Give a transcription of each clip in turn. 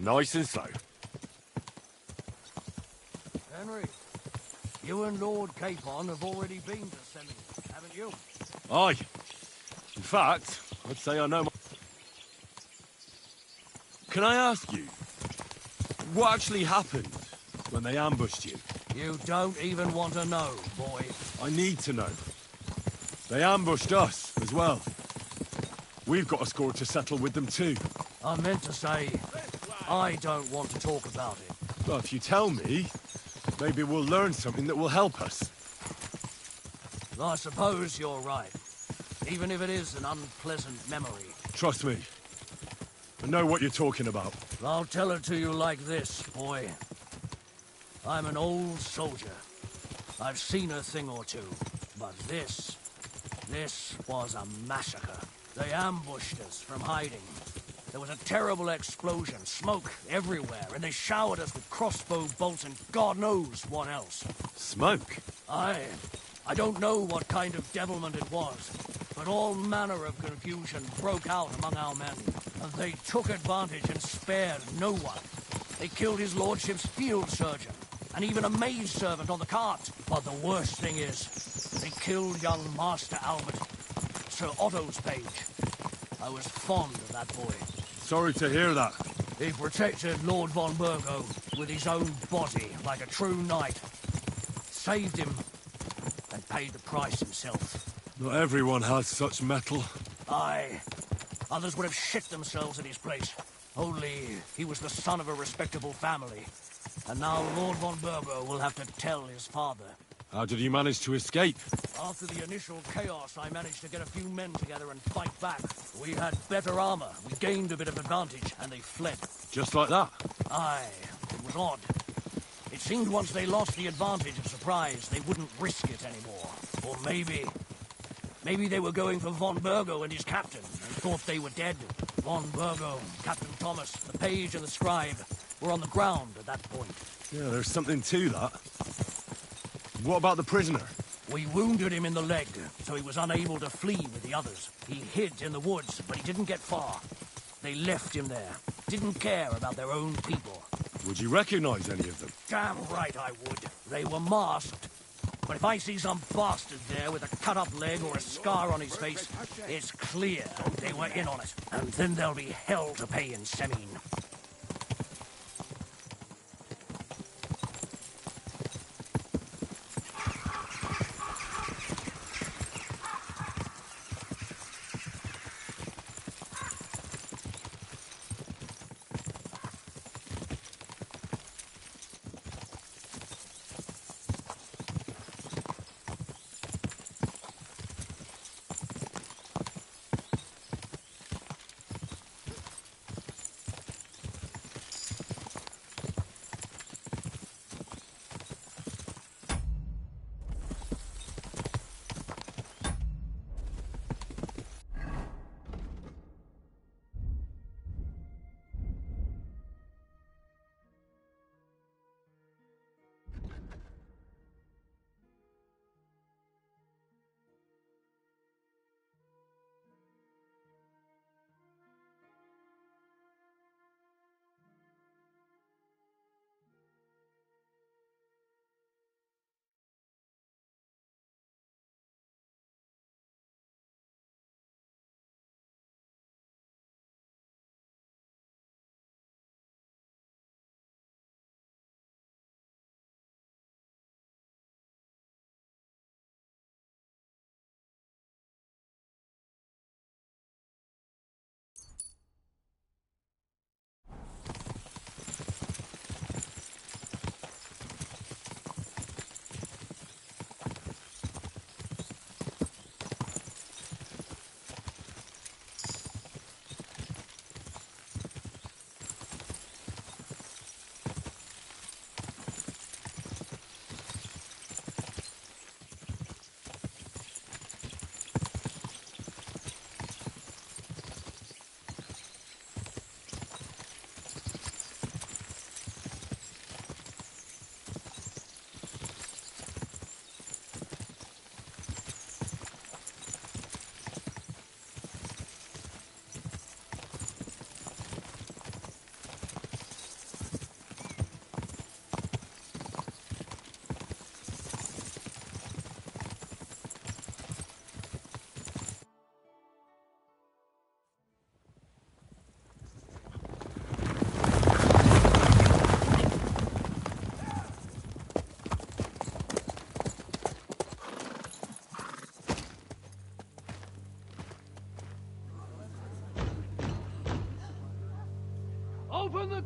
Nice and slow. Henry, you and Lord Capon have already been to Semi, haven't you? Aye. In fact, I'd say I know my... Can I ask you, what actually happened when they ambushed you? You don't even want to know, boy. I need to know. They ambushed us as well. We've got a score to settle with them too. I meant to say, I don't want to talk about it. Well, if you tell me, maybe we'll learn something that will help us. I suppose you're right. Even if it is an unpleasant memory. Trust me. I know what you're talking about. I'll tell it to you like this, boy. I'm an old soldier. I've seen a thing or two. But this was a massacre. They ambushed us from hiding. There was a terrible explosion, smoke everywhere, and they showered us with crossbow bolts and God knows what else. Smoke? I don't know what kind of devilment it was, but all manner of confusion broke out among our men, and they took advantage and spared no one. They killed his lordship's field surgeon, and even a maid servant on the cart. But the worst thing is, they killed young Master Albert, Sir Otto's page. I was fond of that boy. Sorry to hear that. He protected Lord von Burgo with his own body like a true knight. Saved him and paid the price himself. Not everyone has such metal. Aye. Others would have shit themselves at his place. Only he was the son of a respectable family. And now Lord von Burgo will have to tell his father. How did you manage to escape? After the initial chaos, I managed to get a few men together and fight back. We had better armor, we gained a bit of advantage, and they fled. Just like that? Aye, it was odd. It seemed once they lost the advantage of surprise, they wouldn't risk it anymore. Or maybe they were going for von Burgo and his captain, and thought they were dead. Von Burgo, Captain Thomas, the page and the scribe were on the ground at that point. Yeah, there's something to that. What about the prisoner? We wounded him in the leg, so he was unable to flee with the others. He hid in the woods, but he didn't get far. They left him there. Didn't care about their own people. Would you recognize any of them? Damn right I would. They were masked. But if I see some bastard there with a cut-up leg or a scar on his face, it's clear they were in on it. And then there'll be hell to pay in Semine.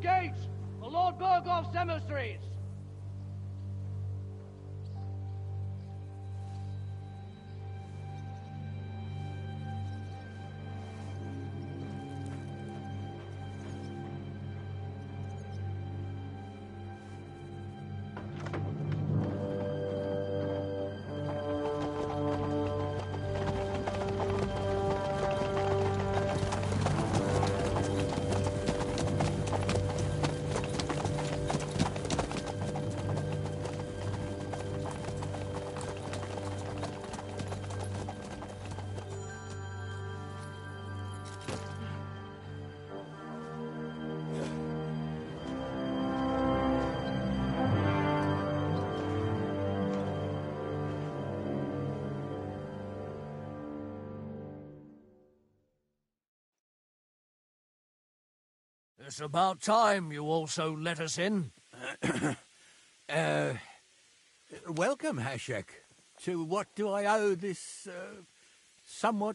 gate! The Lord Bergov's emissaries! It's about time you also let us in. Welcome, Hashek. To what do I owe this, somewhat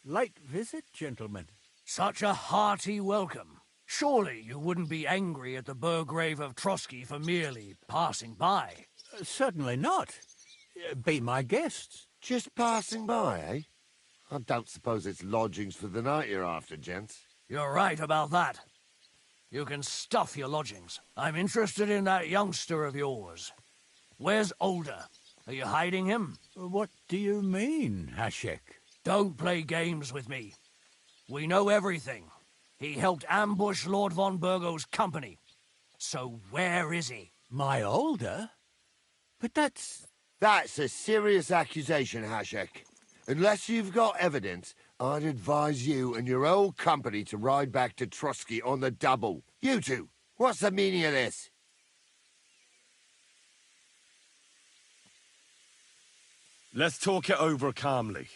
late visit, gentlemen? Such a hearty welcome. Surely you wouldn't be angry at the Burgrave of Trotsky for merely passing by. Certainly not. Be my guests. Just passing by, eh? I don't suppose it's lodgings for the night you're after, gents. You're right about that. You can stuff your lodgings. I'm interested in that youngster of yours. Where's Older? Are you hiding him? What do you mean, Hashek? Don't play games with me. We know everything. He helped ambush Lord von Burgo's company. So where is he? My Older? But that's... That's a serious accusation, Hashek. Unless you've got evidence, I'd advise you and your old company to ride back to Trotsky on the double. You two, what's the meaning of this? Let's talk it over calmly.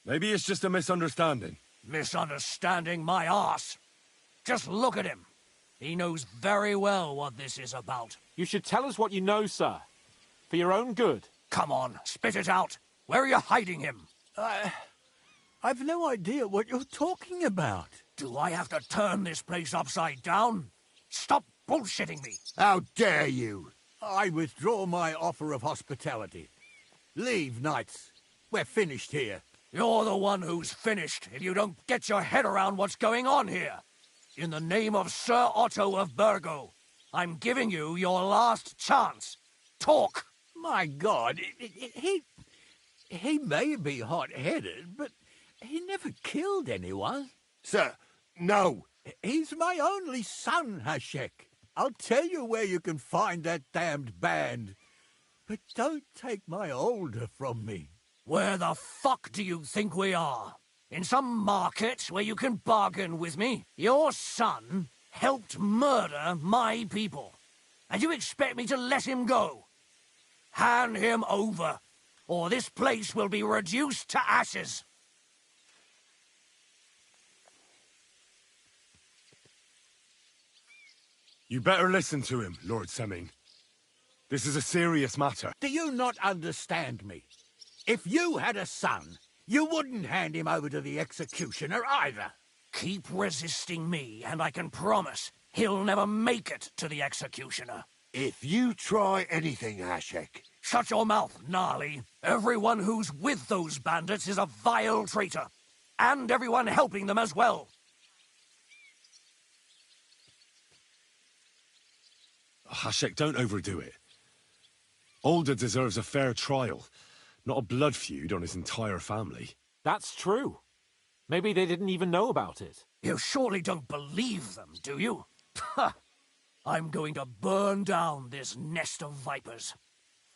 Maybe it's just a misunderstanding. Misunderstanding my arse. Just look at him. He knows very well what this is about. You should tell us what you know, sir. For your own good. Come on, spit it out. Where are you hiding him? I've no idea what you're talking about. Do I have to turn this place upside down? Stop bullshitting me. How dare you? I withdraw my offer of hospitality. Leave, knights. We're finished here. You're the one who's finished if you don't get your head around what's going on here. In the name of Sir Otto of Burgo, I'm giving you your last chance. Talk! My God, he may be hot-headed, but he never killed anyone. Sir, no. He's my only son, Hashek. I'll tell you where you can find that damned band. But don't take my Older from me. Where the fuck do you think we are? In some market where you can bargain with me? Your son helped murder my people. And you expect me to let him go? Hand him over, or this place will be reduced to ashes. You better listen to him, Lord Semming. This is a serious matter. Do you not understand me? If you had a son, you wouldn't hand him over to the executioner either. Keep resisting me, and I can promise he'll never make it to the executioner. If you try anything, Hashek... Shut your mouth, Gnarly. Everyone who's with those bandits is a vile traitor. And everyone helping them as well. Hashek, don't overdo it. Older deserves a fair trial, not a blood feud on his entire family. That's true. Maybe they didn't even know about it. You surely don't believe them, do you? I'm going to burn down this nest of vipers.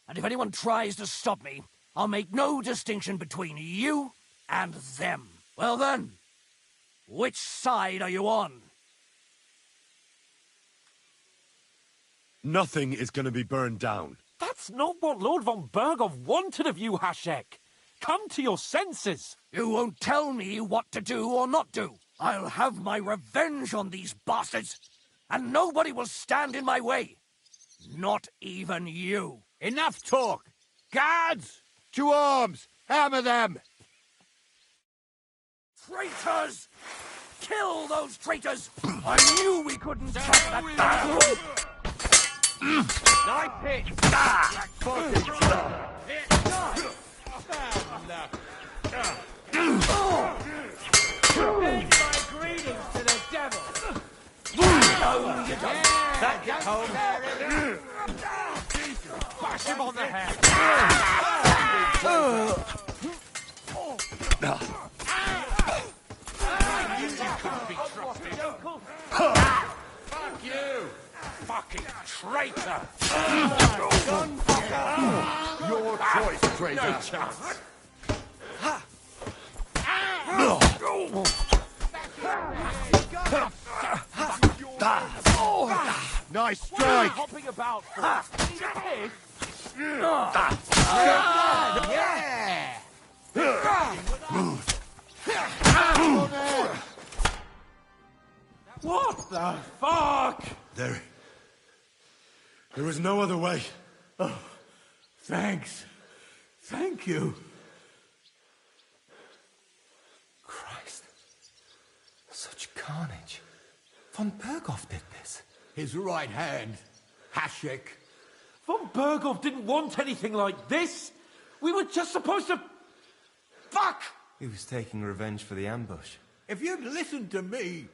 And if anyone tries to stop me, I'll make no distinction between you and them. Well then, which side are you on? Nothing is going to be burned down. That's not what Lord von Burgov wanted of you, Hashek. Come to your senses. You won't tell me what to do or not do. I'll have my revenge on these bastards, and nobody will stand in my way. Not even you. Enough talk! Guards! To arms! Hammer them! Traitors! Kill those traitors! I knew we couldn't touch that bastard! Snipe it! Send my greetings to the devil. That gets home. Bash him on the head. You can't be trusted. Fuck you, fucking traitor. Your choice, traitor. No chance. Nice strike. Hopping about for need a pig. What the fuck? There was no other way. Thanks. Thank you. Christ. Such carnage. Von Berghoff did this. His right hand, Hashek. Von Berghoff didn't want anything like this. We were just supposed to... Fuck! He was taking revenge for the ambush. If you'd listened to me,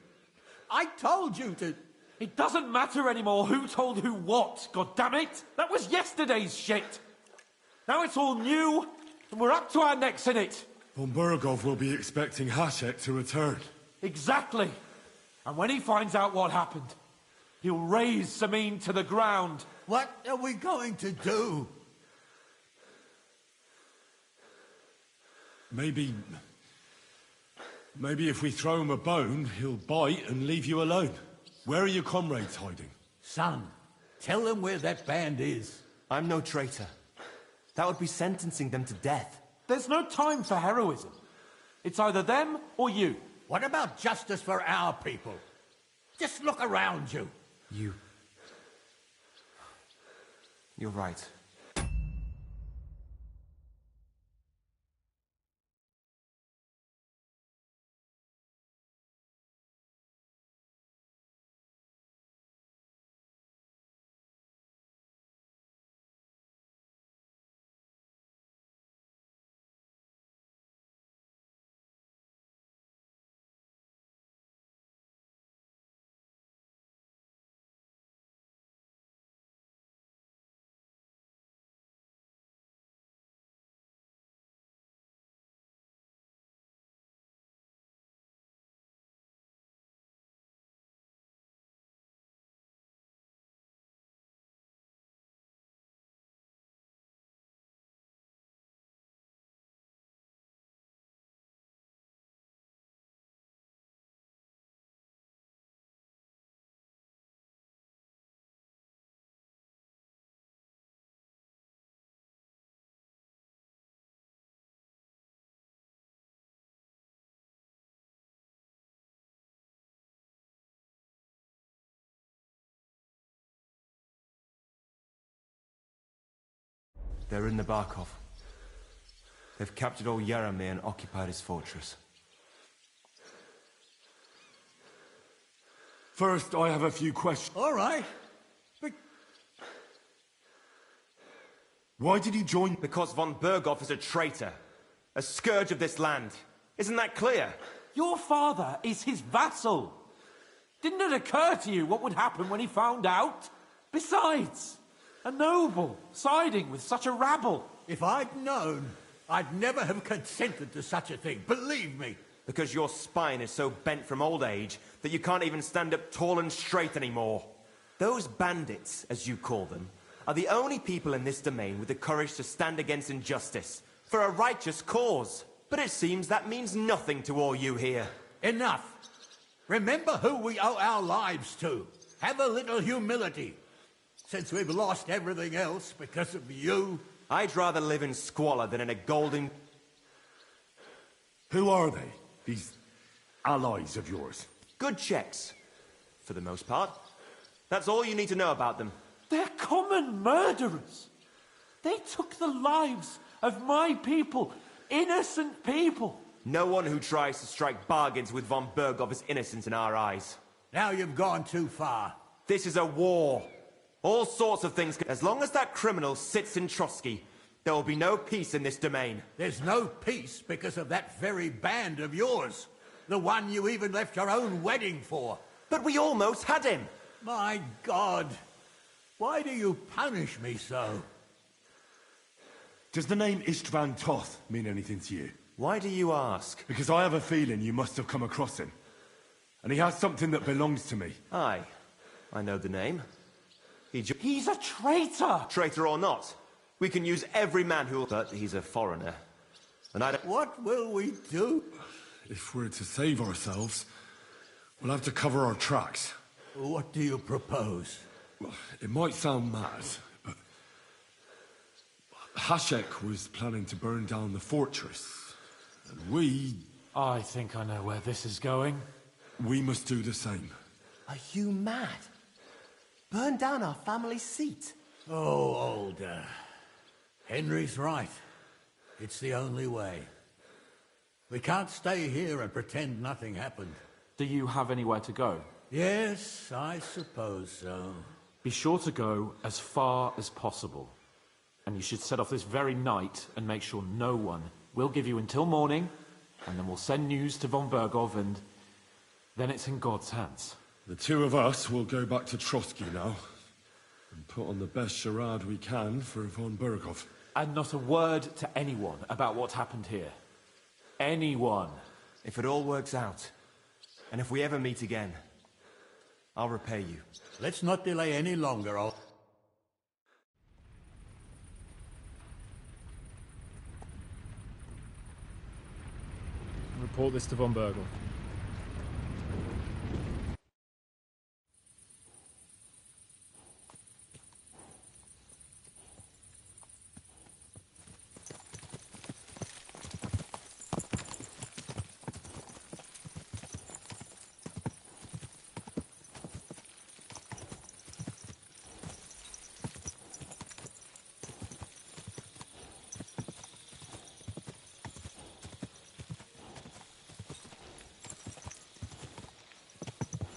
I told you to... It doesn't matter anymore who told who what, goddammit! That was yesterday's shit! Now it's all new, and we're up to our necks in it. Von Berghoff will be expecting Hashek to return. Exactly. And when he finds out what happened, he'll raise Samin to the ground. What are we going to do? Maybe if we throw him a bone, he'll bite and leave you alone. Where are your comrades hiding? Son, tell them where that band is. I'm no traitor. That would be sentencing them to death. There's no time for heroism. It's either them or you. What about justice for our people? Just look around you. You're right. They're in the Barkov. They've captured old Yaramir and occupied his fortress. First, I have a few questions. All right. But Why did you join? Because von Berghoff is a traitor. A scourge of this land. Isn't that clear? Your father is his vassal. Didn't it occur to you what would happen when he found out? Besides, a noble siding with such a rabble. if I'd known, I'd never have consented to such a thing. Believe me. Because your spine is so bent from old age that you can't even stand up tall and straight anymore. Those bandits, as you call them, are the only people in this domain with the courage to stand against injustice for a righteous cause. But it seems that means nothing to all you here. Enough. Remember who we owe our lives to. Have a little humility. Since we've lost everything else because of you. I'd rather live in squalor than in a golden... Who are they? These allies of yours? Good checks, for the most part. That's all you need to know about them. They're common murderers. They took the lives of my people, innocent people. No one who tries to strike bargains with von Berghoff is innocent in our eyes. Now you've gone too far. This is a war. All sorts of things. As long as that criminal sits in Trotsky, there will be no peace in this domain. There's no peace because of that very band of yours. The one you even left your own wedding for. But we almost had him. My God. Why do you punish me so? Does the name Istvan Toth mean anything to you? Why do you ask? Because I have a feeling you must have come across him. And he has something that belongs to me. Aye, I know the name. He's a traitor! Traitor or not, we can use every man who'll... But he's a foreigner. And I don't... What will we do? If we're to save ourselves, we'll have to cover our tracks. What do you propose? Well, it might sound mad, but... Hashek was planning to burn down the fortress. And we I think I know where this is going. must do the same. Are you mad? Burn down our family seat? Oh, Older. Henry's right. It's the only way. We can't stay here and pretend nothing happened. Do you have anywhere to go? Yes, I suppose so. Be sure to go as far as possible. And you should set off this very night and make sure no one will give you until morning, and then we'll send news to von Berghoff, and then it's in God's hands. The two of us will go back to Trotsky now, and put on the best charade we can for von Berghoff. And not a word to anyone about what happened here. Anyone. If it all works out, and if we ever meet again, I'll repay you. Let's not delay any longer, Older. Report this to von Berghoff.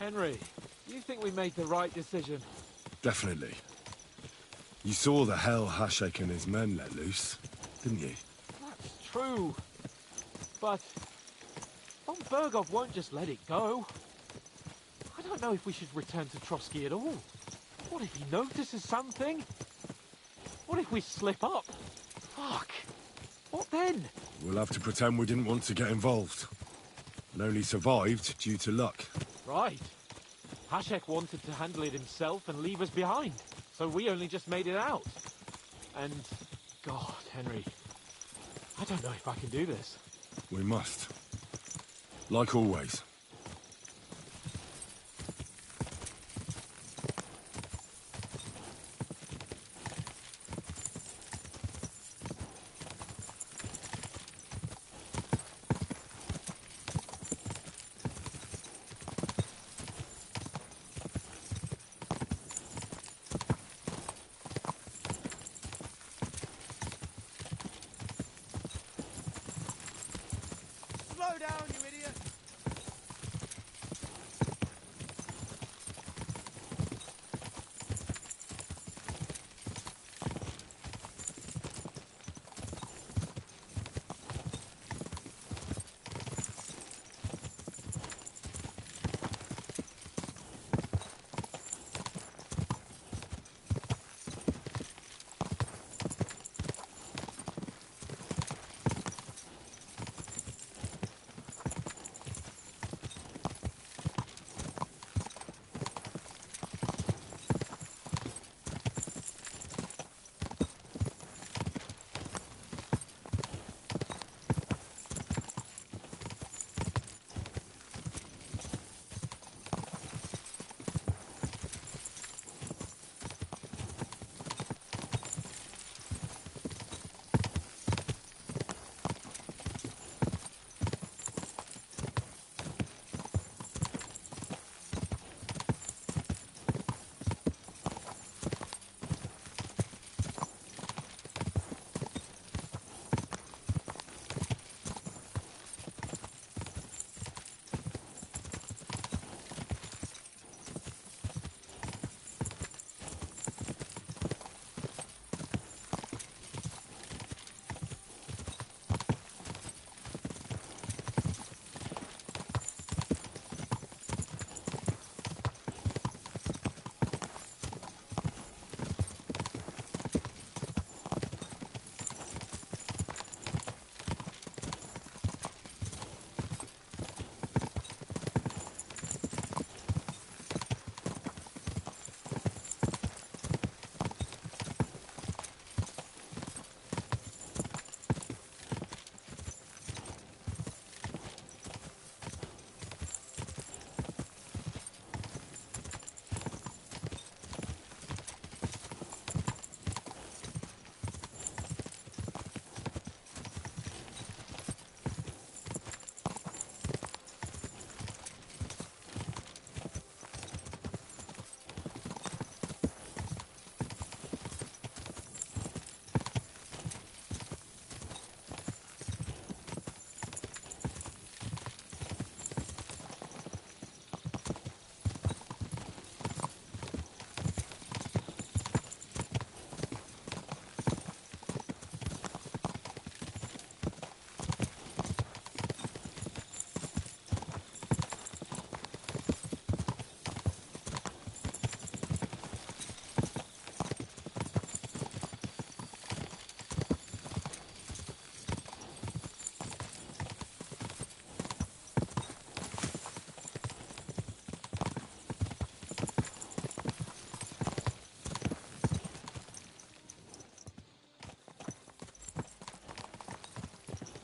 Henry, you think we made the right decision? Definitely. You saw the hell Hashek and his men let loose, didn't you? That's true. But von Berghoff won't just let it go. I don't know if we should return to Trotsky at all. What if he notices something? What if we slip up? Fuck. What then? We'll have to pretend we didn't want to get involved. And only survived due to luck. Right. Hashek wanted to handle it himself and leave us behind. So we only just made it out. And... God, Henry. I don't know if I can do this. We must. Like always. Slow down, you idiot!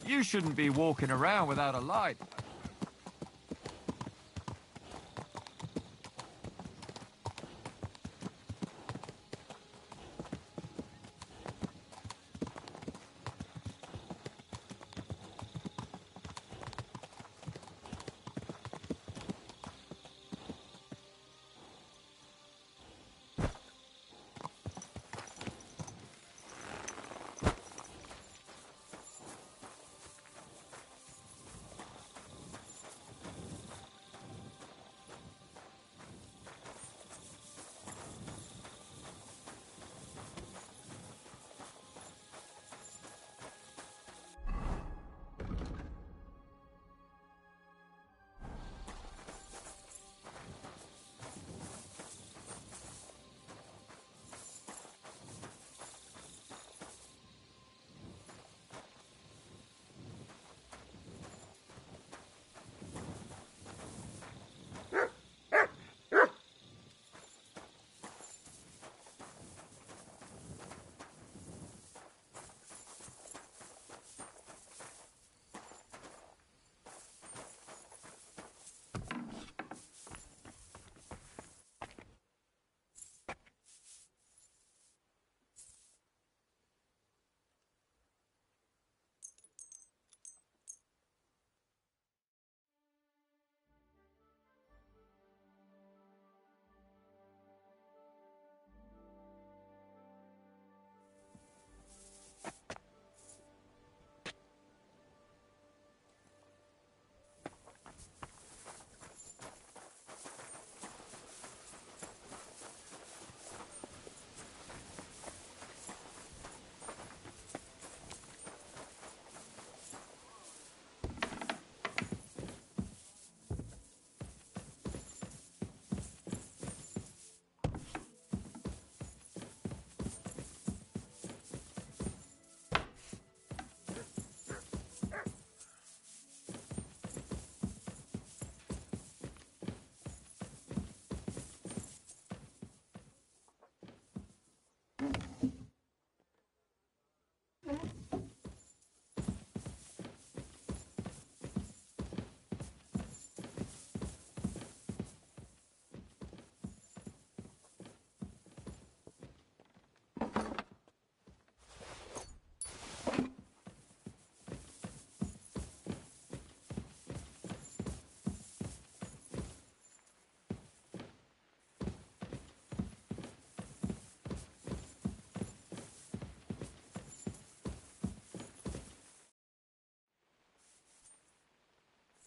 You shouldn't be walking around without a light.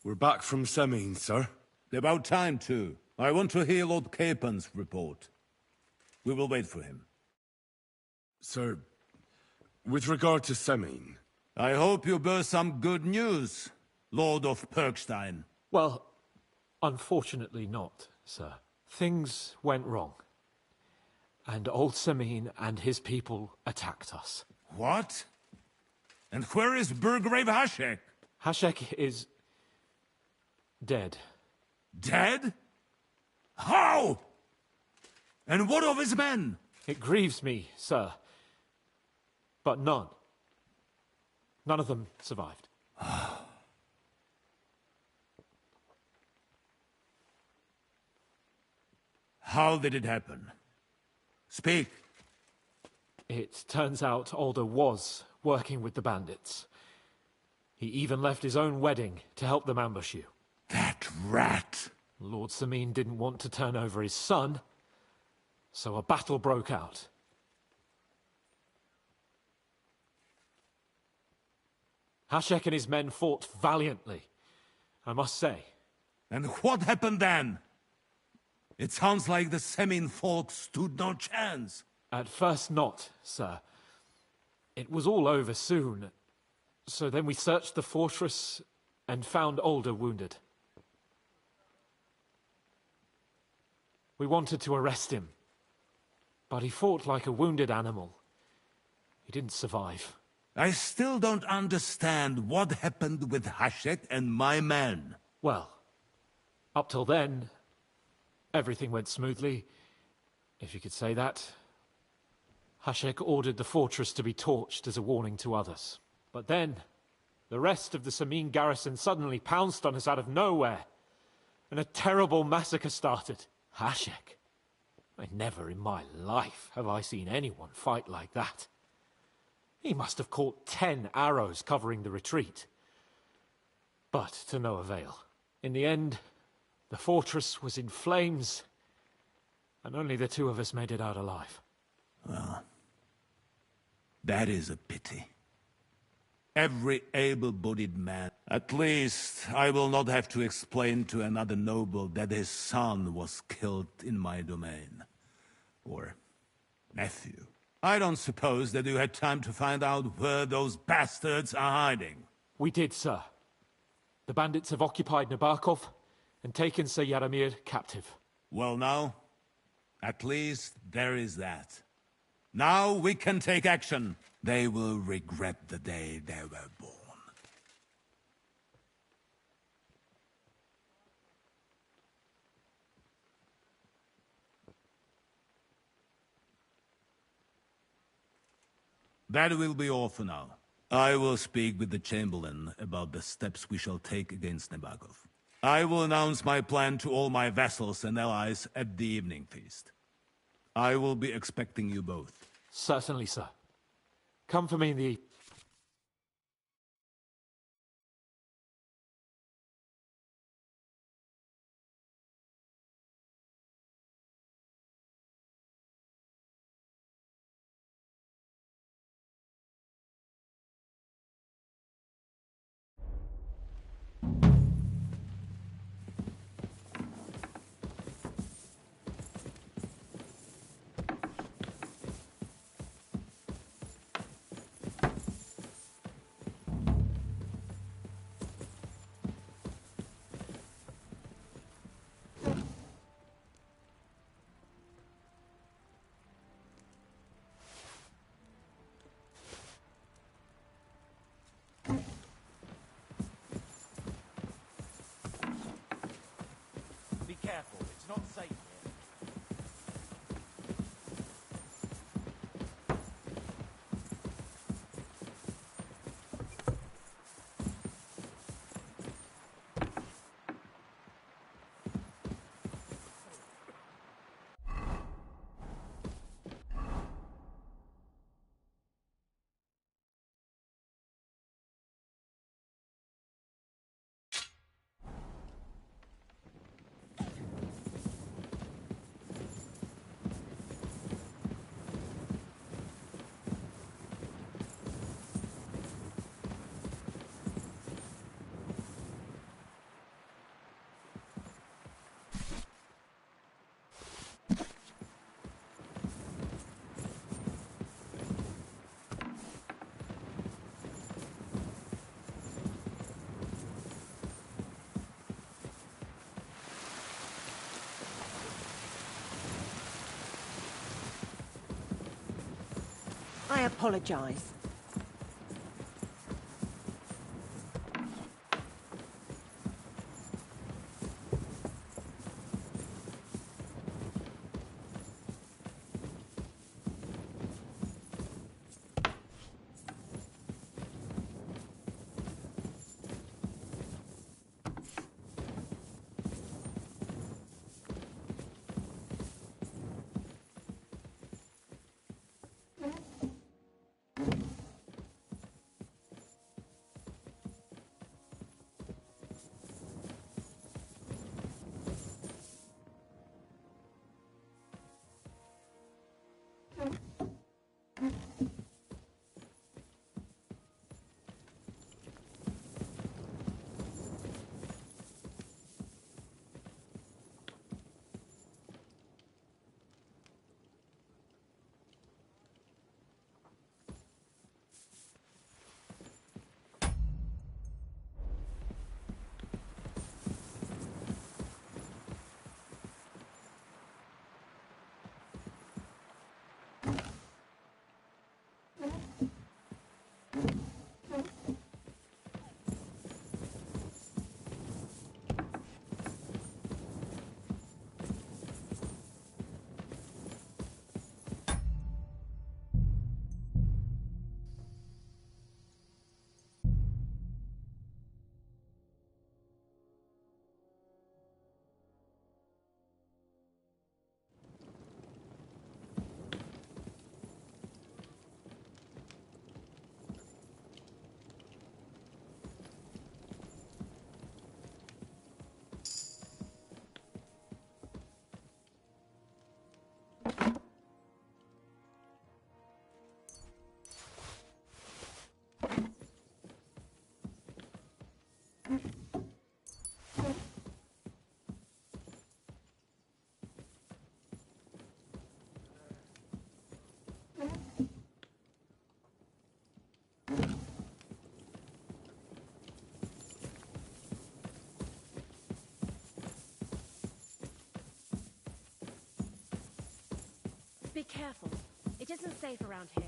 We're back from Semine, sir. About time, too. I want to hear Lord Capen's report. We will wait for him. Sir, with regard to Semine... I hope you bear some good news, Lord of Perkstein. Well, unfortunately not, sir. Things went wrong. And old Semine and his people attacked us. What? And where is Burgrave Hashek? Hashek is... dead. Dead? How? And what of his men? It grieves me, sir. But none of them survived. How did it happen? Speak. It turns out Alder was working with the bandits. He even left his own wedding to help them ambush you. That rat! Lord Semine didn't want to turn over his son, so a battle broke out. Hashek and his men fought valiantly, I must say. And what happened then? It sounds like the Semine folk stood no chance. At first not, sir. It was all over soon. So then we searched the fortress and found Alder wounded. We wanted to arrest him, but he fought like a wounded animal. He didn't survive. I still don't understand what happened with Hashek and my men. Well, up till then, everything went smoothly, if you could say that. Hashek ordered the fortress to be torched as a warning to others. But then, The rest of the Samin garrison suddenly pounced on us out of nowhere, and a terrible massacre started. Hashek. Never in my life have I seen anyone fight like that. He must have caught 10 arrows covering the retreat. But to no avail. In the end, the fortress was in flames, and only the two of us made it out alive. Well, that is a pity. Every able-bodied man. At least I will not have to explain to another noble that his son was killed in my domain. Or nephew. I don't suppose that you had time to find out where those bastards are hiding. We did, sir. The bandits have occupied Nabokov and taken Sir Yaramir captive. Well now, at least there is that. Now we can take action. They will regret the day they were born. That will be all for now. I will speak with the Chamberlain about the steps we shall take against Nabokov. I will announce my plan to all my vassals and allies at the evening feast. I will be expecting you both. Certainly, sir. Come for me in the... Be careful, it's not safe here. I apologize. careful. It isn't safe around here.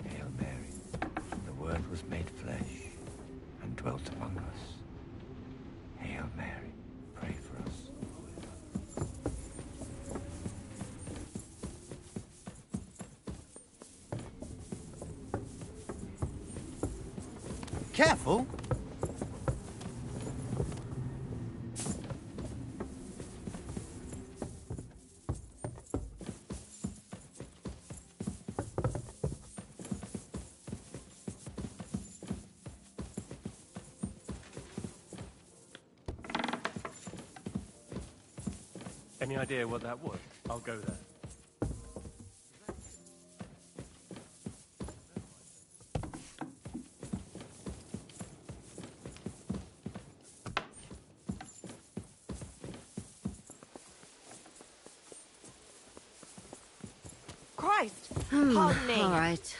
Hail Mary, the Word was made flesh and dwelt among us. Hail Mary, pray for us. Careful! Any idea what that was? I'll go there. Christ! Pardon me. All right.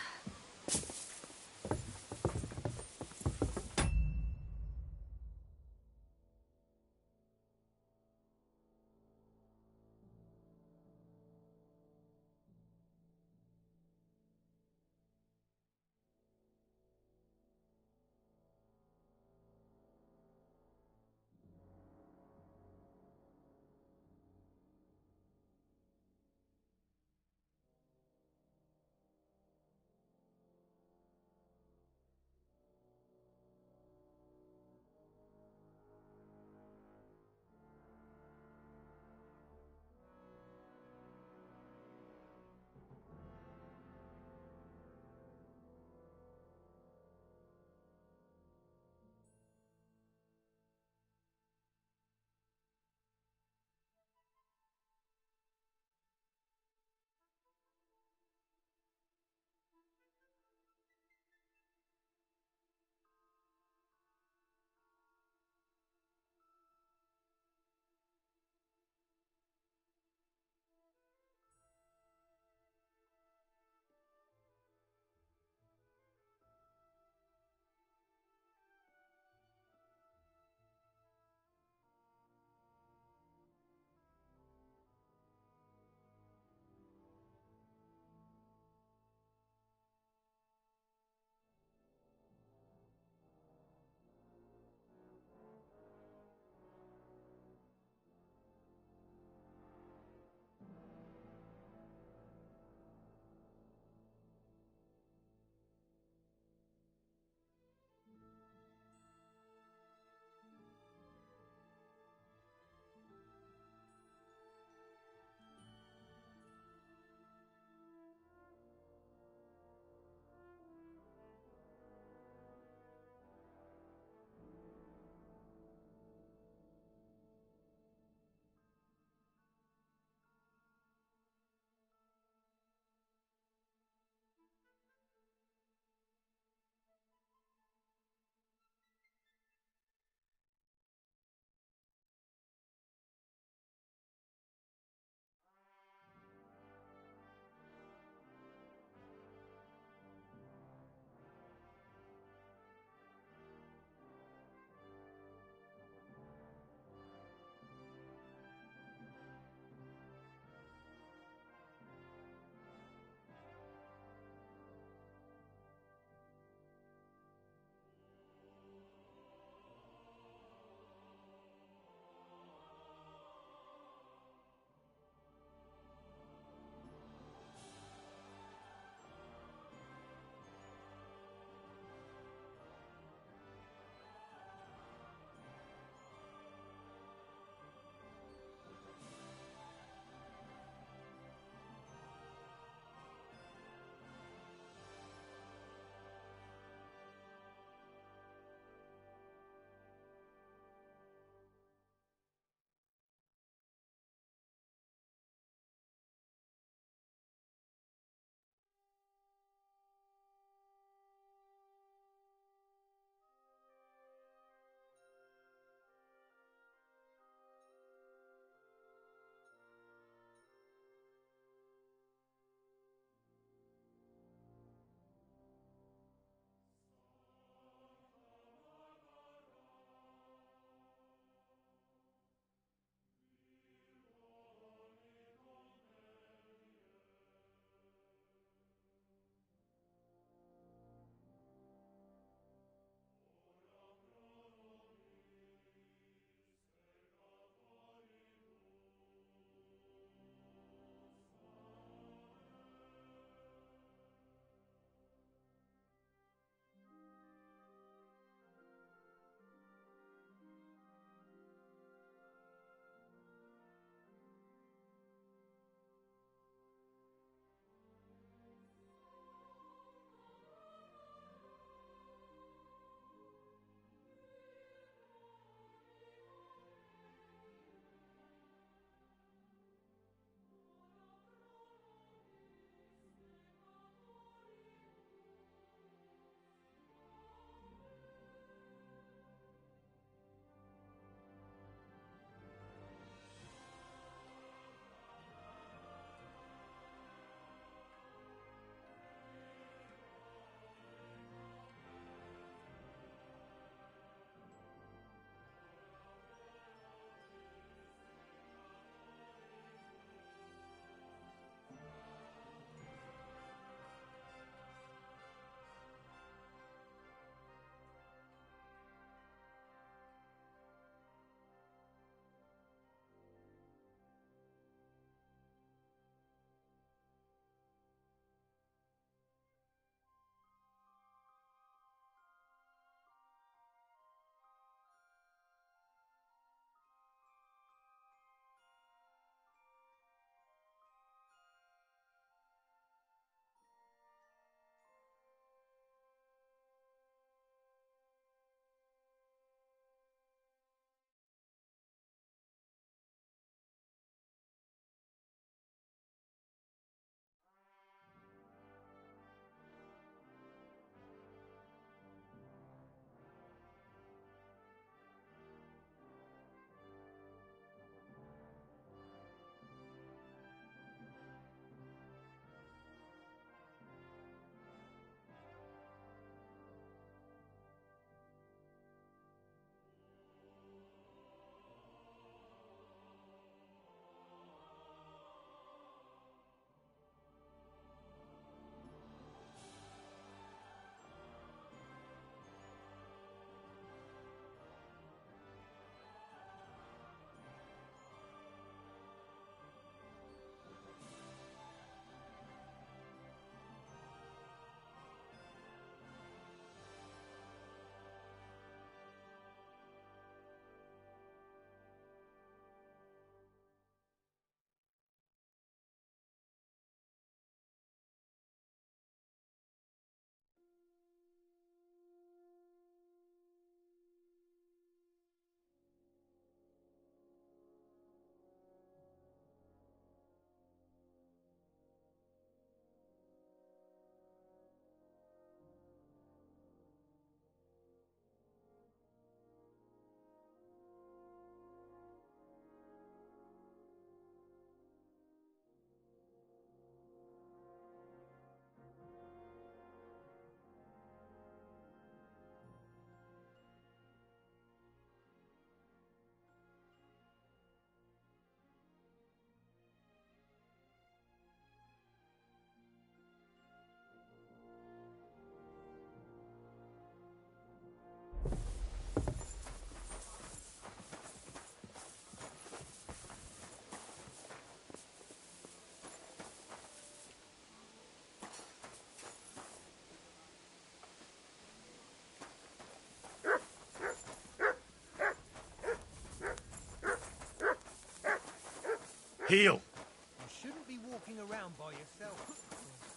Heal! You shouldn't be walking around by yourself.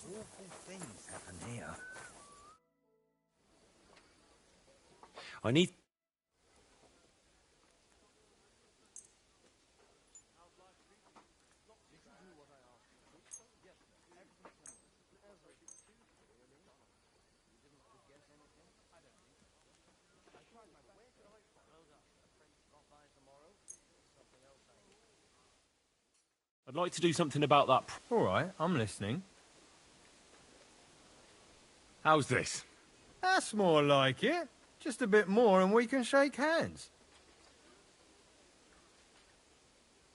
Awful things happen here. I need... I'd like to do something about that... All right, I'm listening. How's this? That's more like it. Just a bit more and we can shake hands.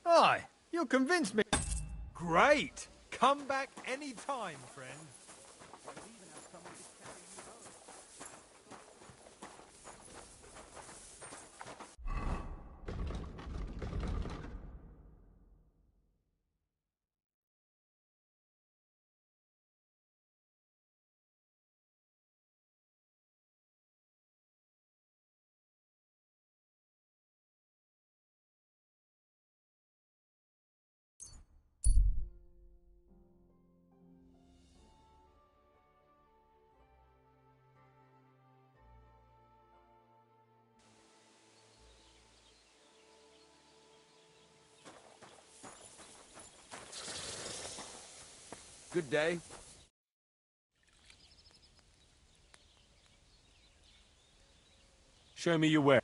Aye, you'll convince me. Great! Come back any time, friend. Good day. Show me your way.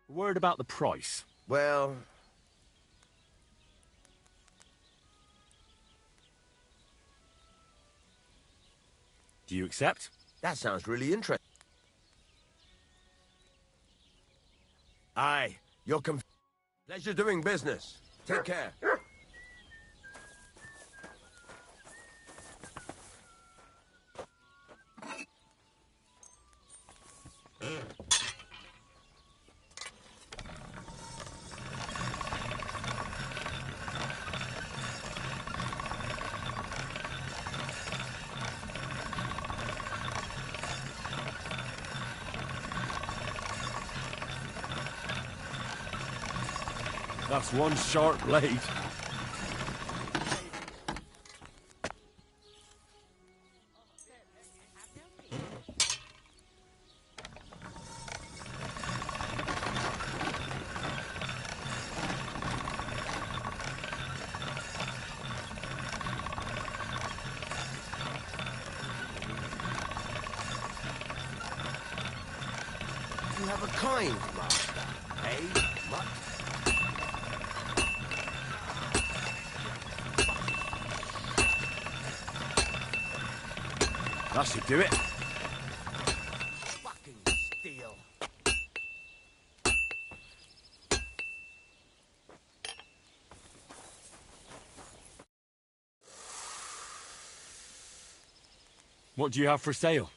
A word about the price. Well... Do you accept? That sounds really interesting. Aye, you're pleasure doing business. Take care. That's one sharp blade. You have a kind master, eh, Mutt? That should do it. Fucking steel. What do you have for sale?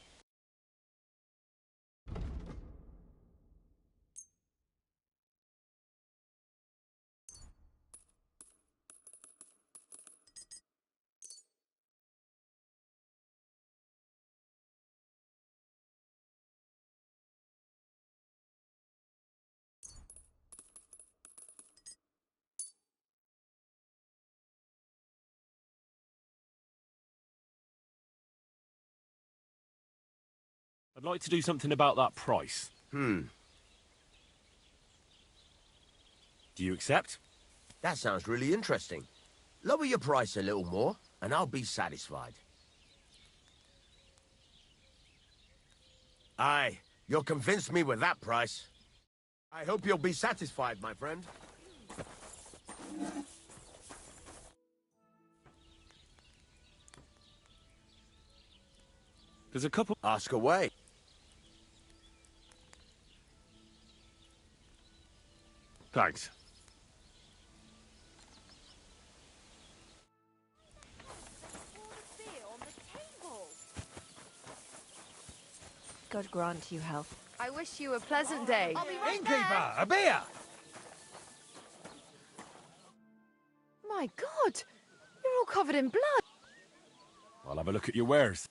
I'd like to do something about that price. Hmm. Do you accept? That sounds really interesting. Lower your price a little more, and I'll be satisfied. Aye, you'll convince me with that price. I hope you'll be satisfied, my friend. There's a couple... Ask away. Thanks. God grant you health. I wish you a pleasant day. I'll be right Innkeeper, a beer! My God! You're all covered in blood. I'll have a look at your wares.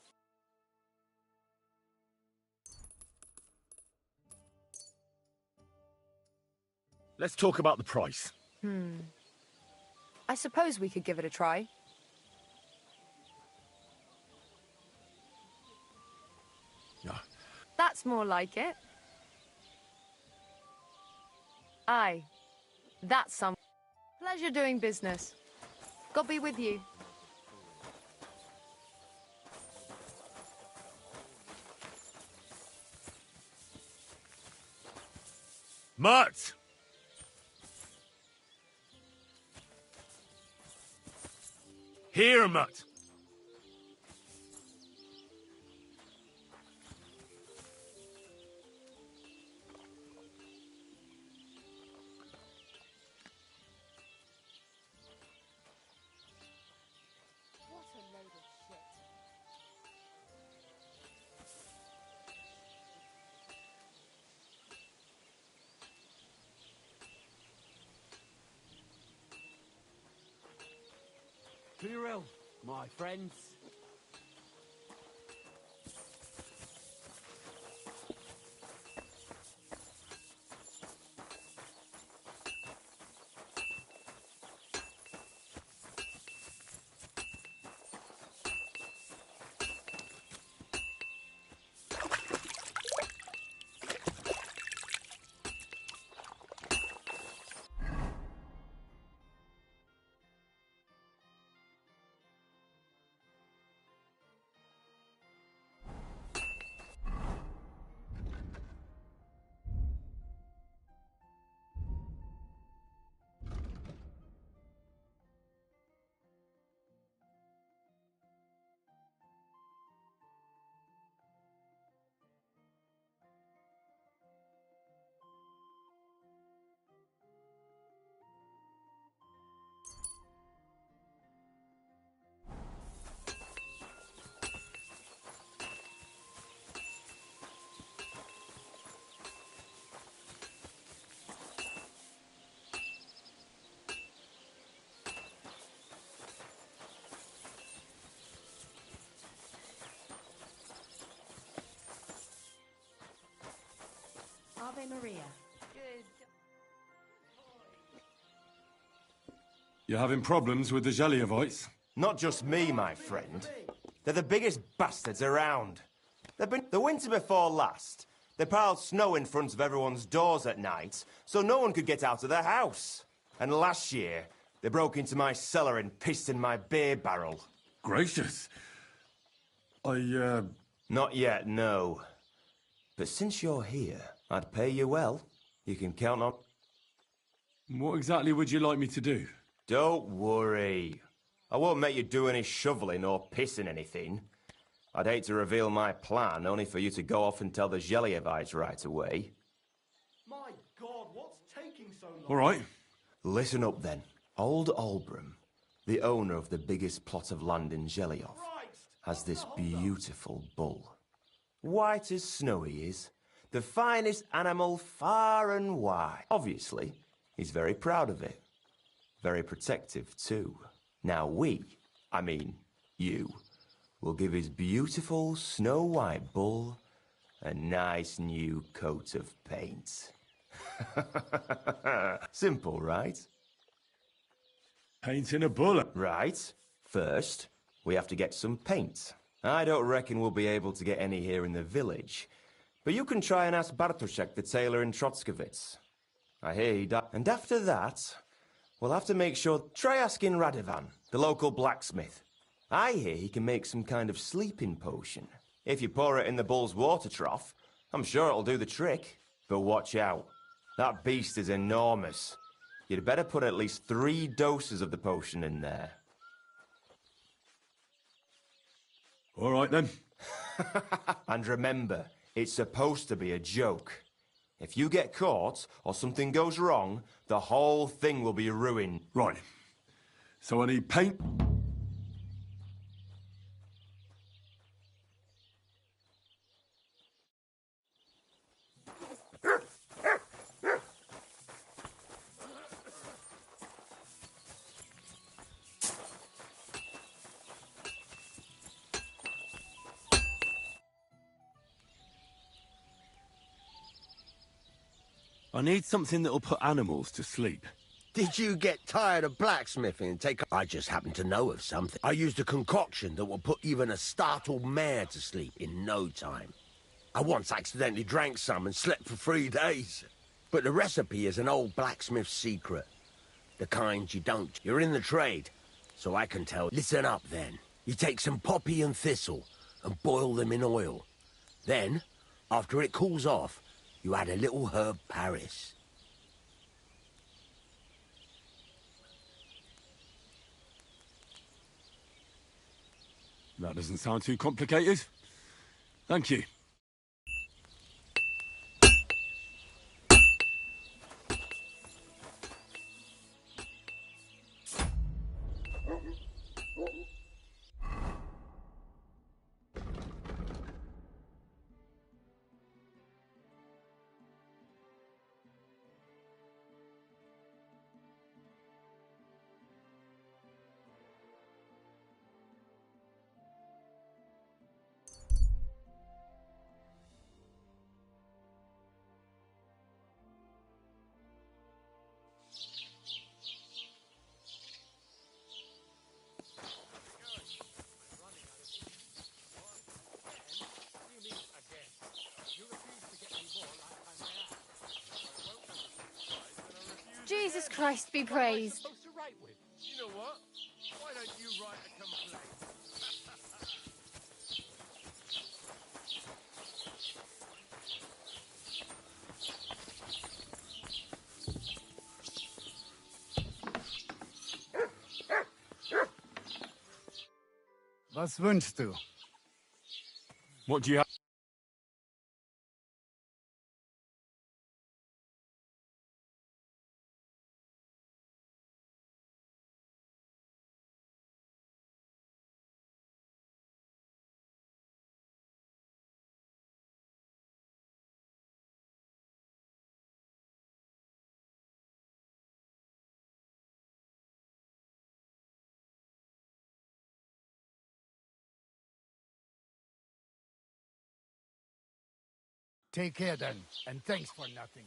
Let's talk about the price. I suppose we could give it a try. Yeah. That's more like it. Aye. That's some pleasure doing business. God be with you. Mutt! Here, Mutt! Cyril, my friends. Ave Maria. You having problems with the Jeliovites? Not just me, my friend. They're the biggest bastards around. The winter before last, they piled snow in front of everyone's doors at night, so no one could get out of their house. And last year, they broke into my cellar and pissed in my beer barrel. Gracious. Not yet, no. But since you're here, I'd pay you well. You can count on... What exactly would you like me to do? Don't worry. I won't make you do any shoveling or pissing anything. I'd hate to reveal my plan, only for you to go off and tell the Jeliovites right away. My God, what's taking so long? All right. Listen up, then. Old Olbram, the owner of the biggest plot of land in Geliov, has this beautiful bull. White as snow he is. The finest animal far and wide. Obviously, he's very proud of it. Very protective, too. Now I mean you, will give his beautiful snow-white bull a nice new coat of paint. Simple, right? Painting a bull. Right. First, we have to get some paint. I don't reckon we'll be able to get any here in the village, but you can try and ask Bartoszek, the tailor in Trotskovitz. I hear he died. And after that, we'll have to make sure... Try asking Radovan, the local blacksmith. I hear he can make some kind of sleeping potion. If you pour it in the bull's water trough, I'm sure it'll do the trick. But watch out. That beast is enormous. You'd better put at least 3 doses of the potion in there. All right, then. And remember, it's supposed to be a joke. If you get caught or something goes wrong, the whole thing will be ruined. Right. So I need paint. I need something that'll put animals to sleep. Did you get tired of blacksmithing and take... I just happen to know of something. I used a concoction that will put even a startled mare to sleep in no time. I once accidentally drank some and slept for 3 days. But the recipe is an old blacksmith's secret. The kind you don't. You're in the trade, so I can tell. Listen up, then. You take some poppy and thistle and boil them in oil. Then, after it cools off, you add a little herb Paris. That doesn't sound too complicated. Thank you. Jesus Christ be praised. You know what? Why don't you write a complaint? Was wünschst du? What do you have? Take care then, and thanks for nothing.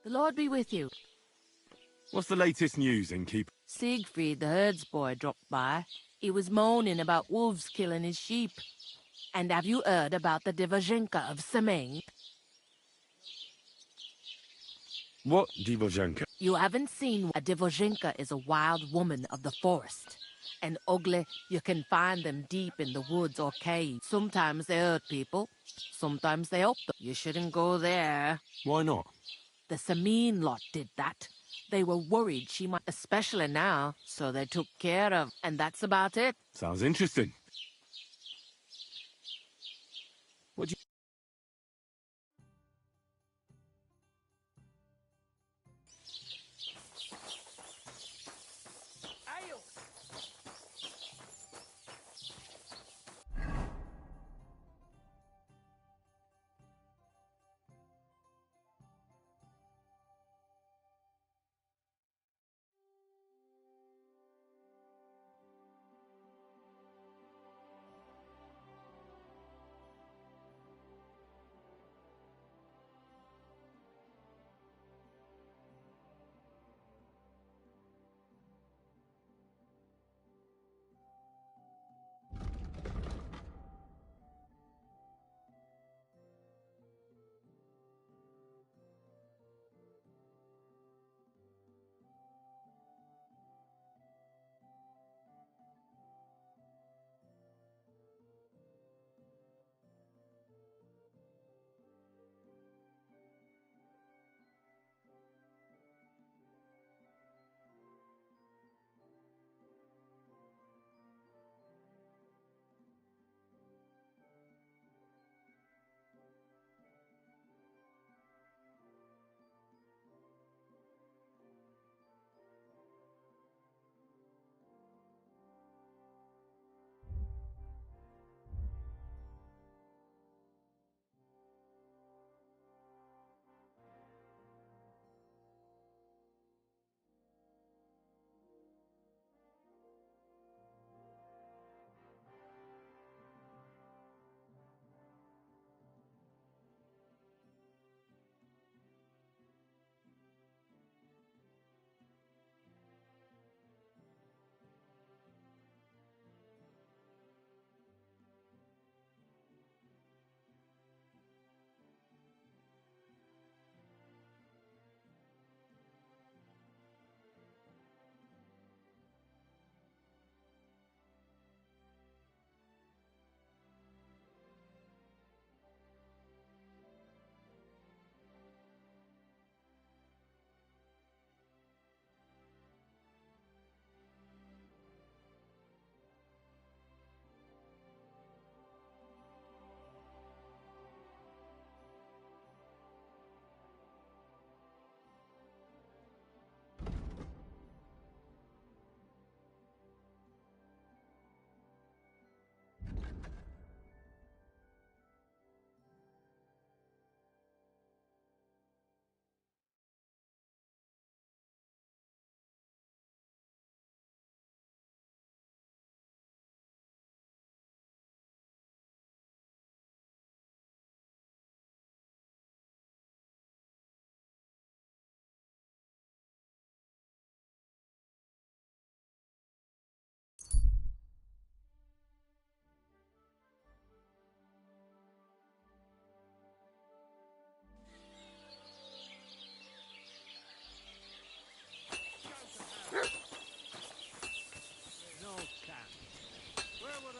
The Lord be with you. What's the latest news, innkeeper? Siegfried, the herdsboy, dropped by. He was moaning about wolves killing his sheep. And have you heard about the Divozhenka of Semain? What Divozhenka? You haven't seen. A Divozhenka is a wild woman of the forest. And ugly, you can find them deep in the woods or caves. Sometimes they hurt people, sometimes they help them. You shouldn't go there. Why not? The Samin lot did that. They were worried she might, especially now, so they took care of, and that's about it. Sounds interesting. What do you...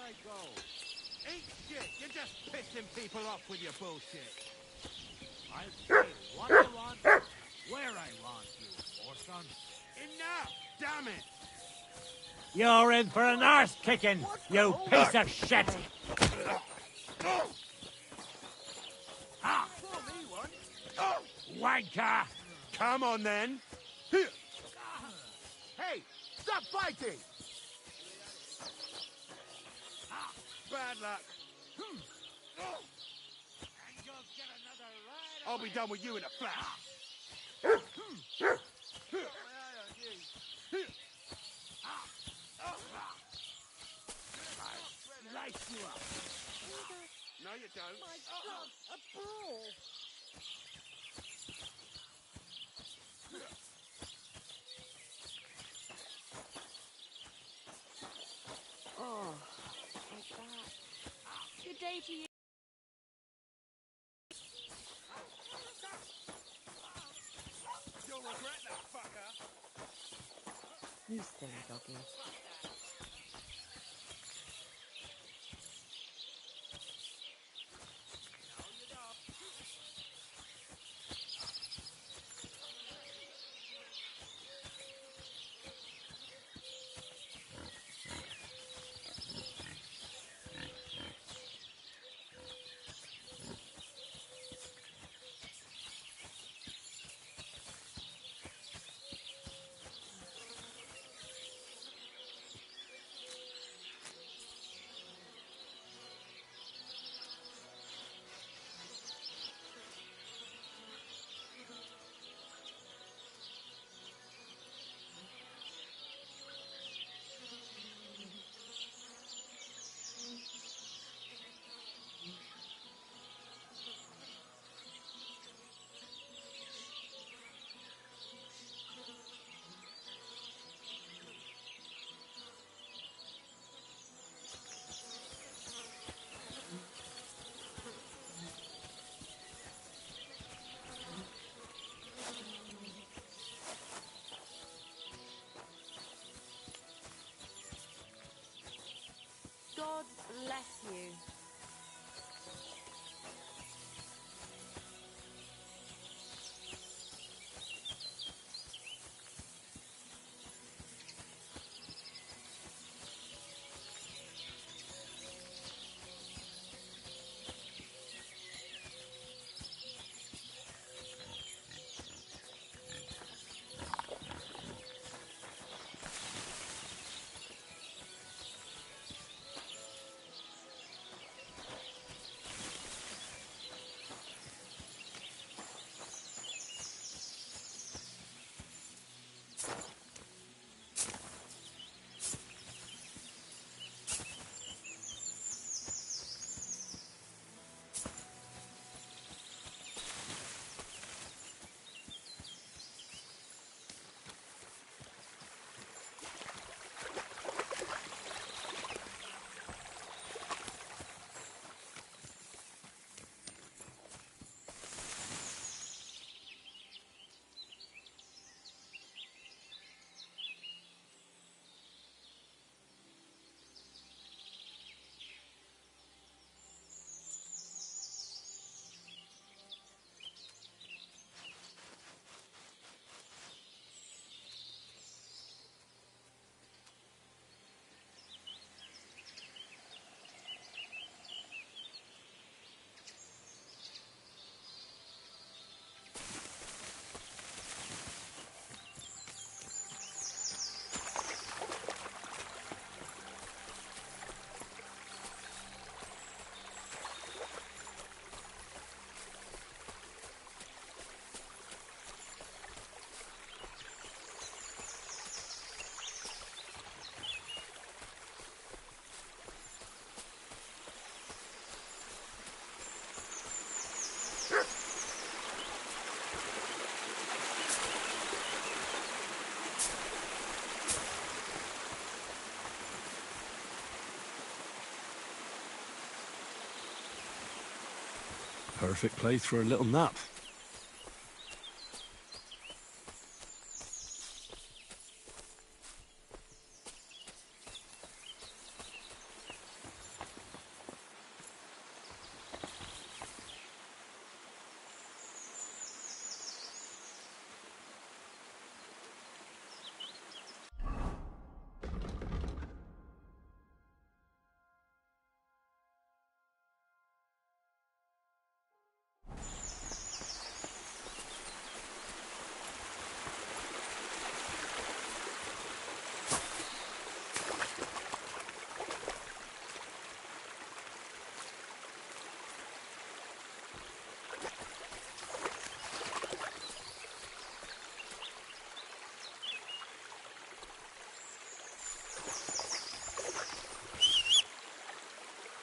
I go. Ain't shit. You're just pissing people off with your bullshit. I'll say what I want, where I want you, Orson. Enough! Damn it! You're in for an arse kicking, you piece of shit! Ah! Wanker! Come on then! Hey, stop fighting! Bad luck. I'll be done with you in a flash. Slice you up. No, you don't. My God, a brawl. Oh, like that. Good day to you. You'll regret that, fucker. You silly doggy. God bless you. Perfect place for a little nap.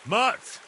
Mutt!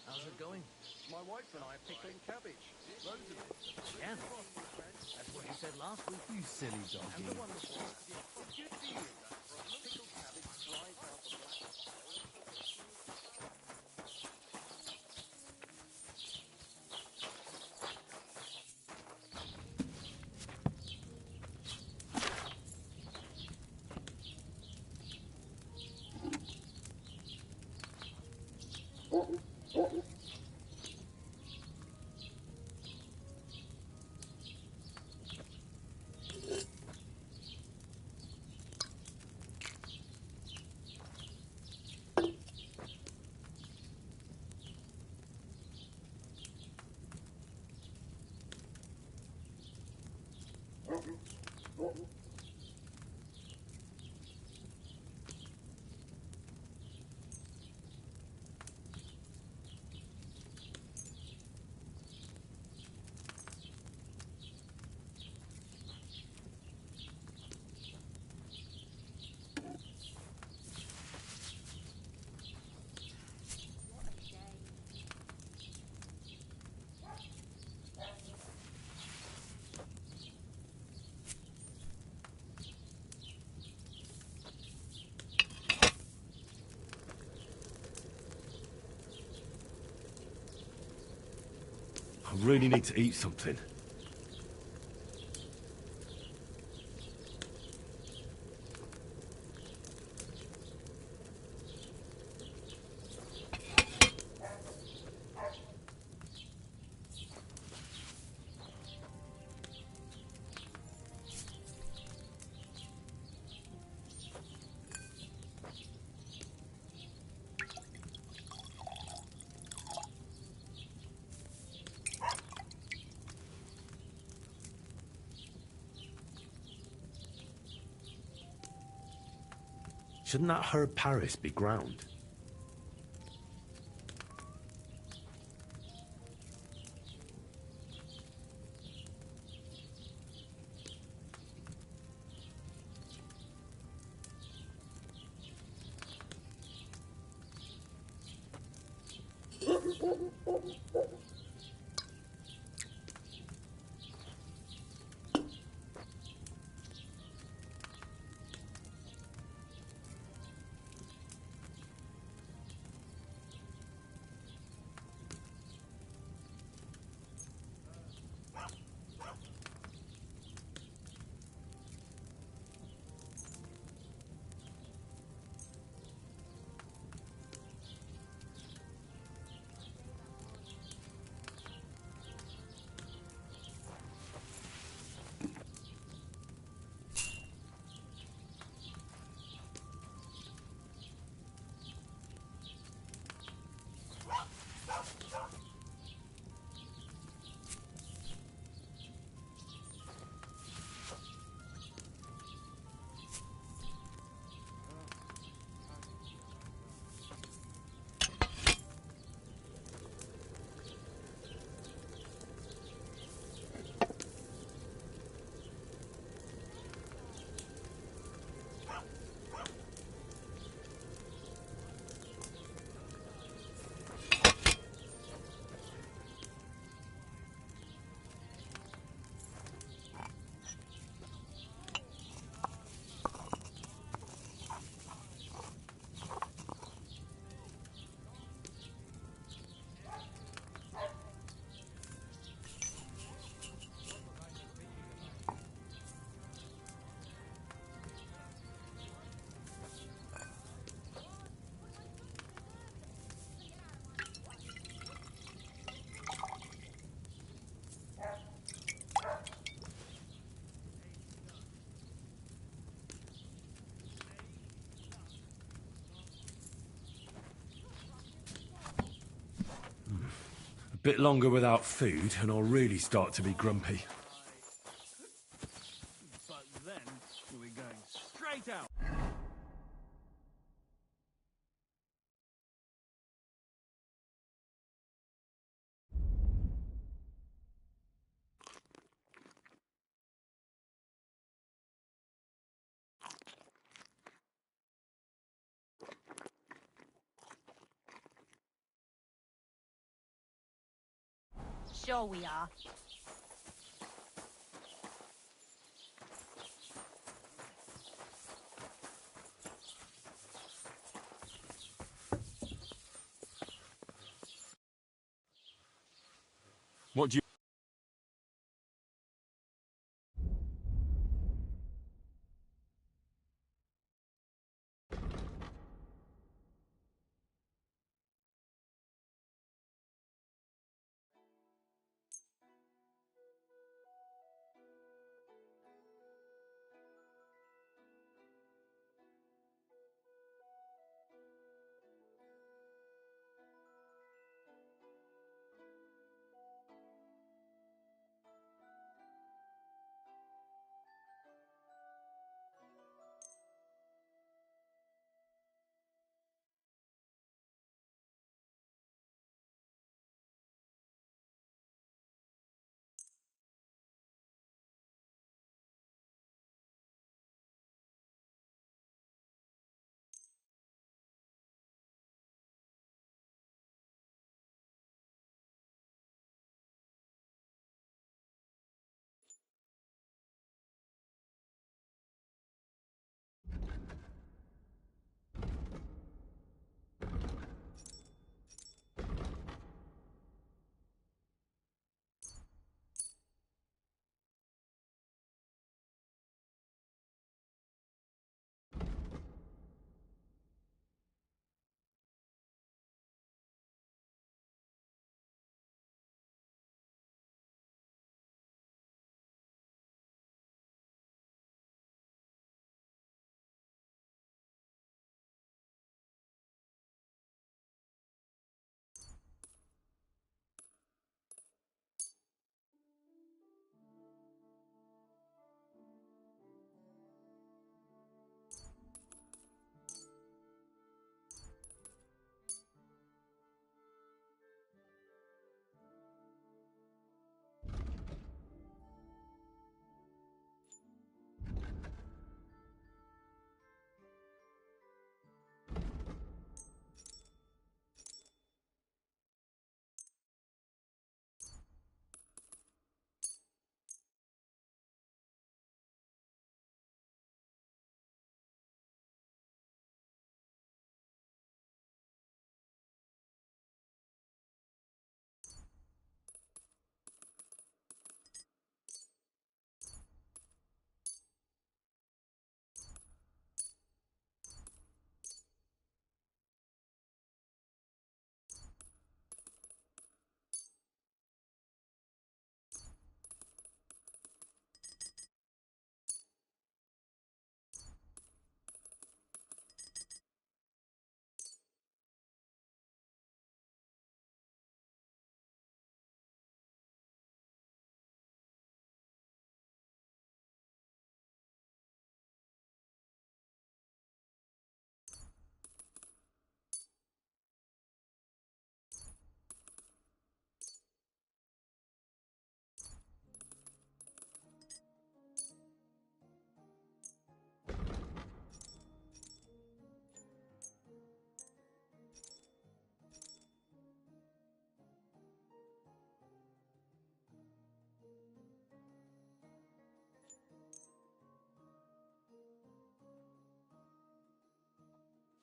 How's it going? My wife and I are pickling cabbage. Loads of it. Yeah. That's what you said last week. You silly doggy. And the one before. Good for you, that problem. Pickled cabbage dries out the black. I really need to eat something. Shouldn't that herb Paris be ground? A bit longer without food, and I'll really start to be grumpy. But then, we're going straight out. Sure we are. What do you...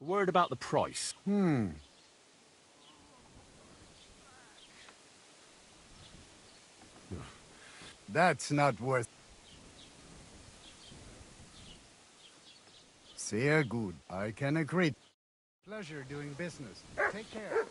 Word about the price. That's not worth... Sehr good. I can agree. Pleasure doing business. Take care.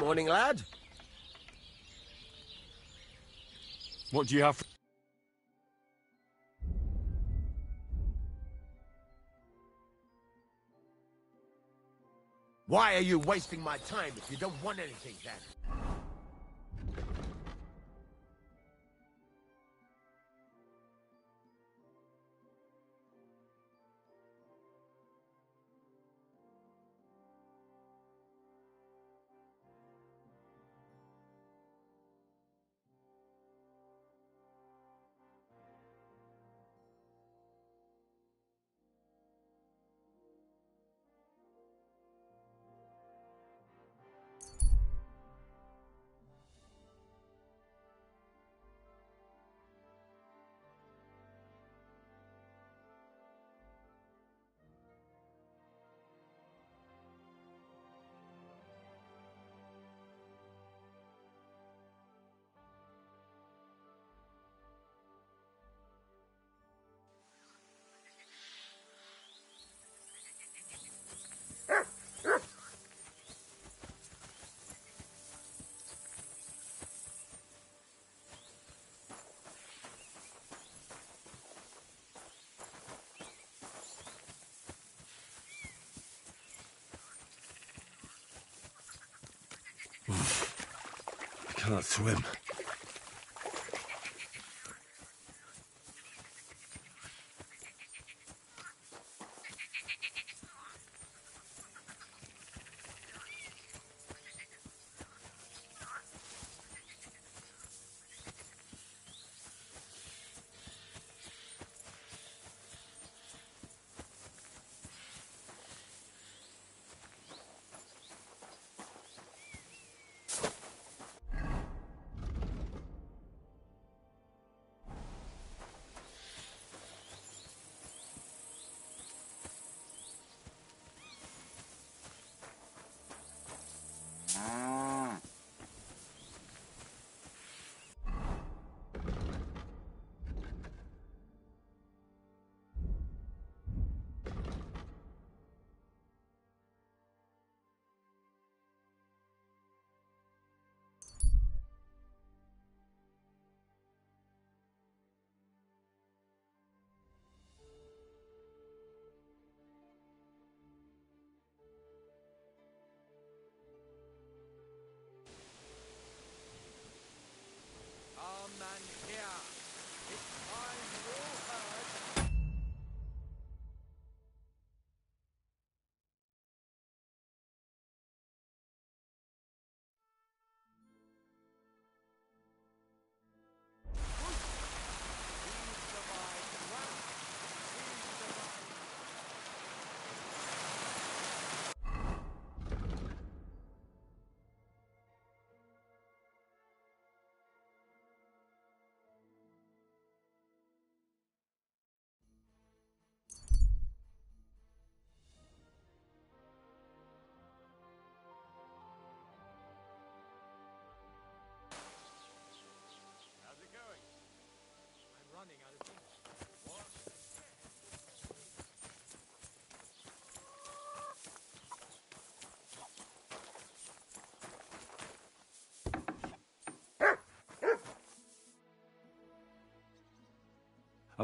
Morning, lad. What do you have? Why are you wasting my time if you don't want anything, then? I cannot swim.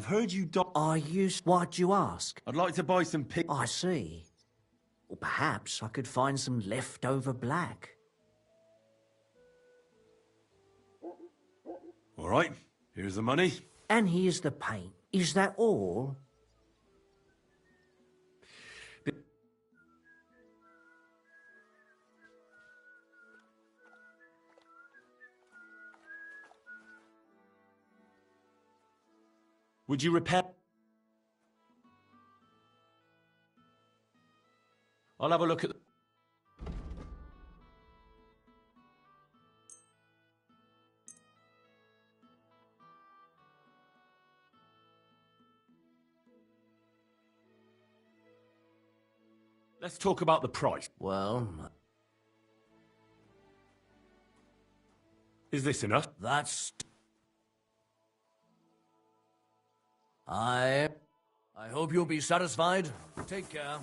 I've heard you Are you... Why'd you ask? I'd like to buy some pig... I see. Well, perhaps I could find some leftover black. All right, here's the money. And here's the paint. Is that all? Would you repair... I'll have a look at... Let's talk about the price. Well... Is this enough? That's... I hope you'll be satisfied. Take care.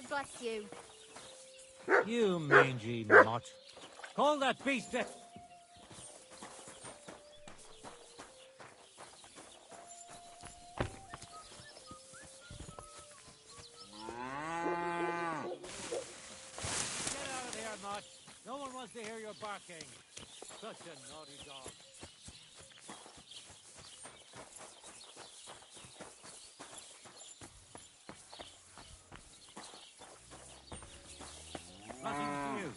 God bless you. You mangy mutt. Call that beast a... Get out of here, mutt. No one wants to hear your barking. Such a naughty dog. Nothing to you.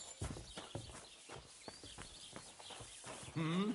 Hmm?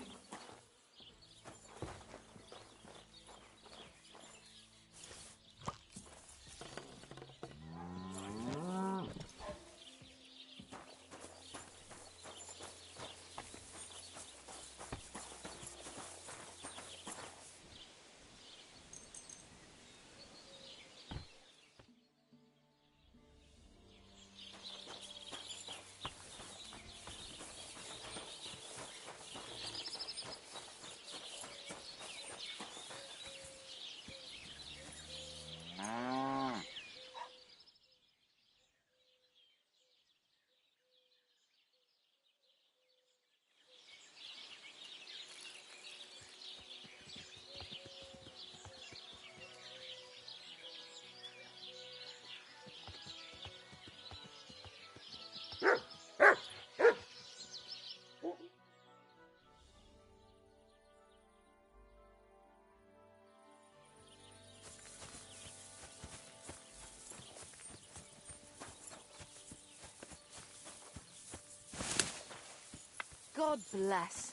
God bless.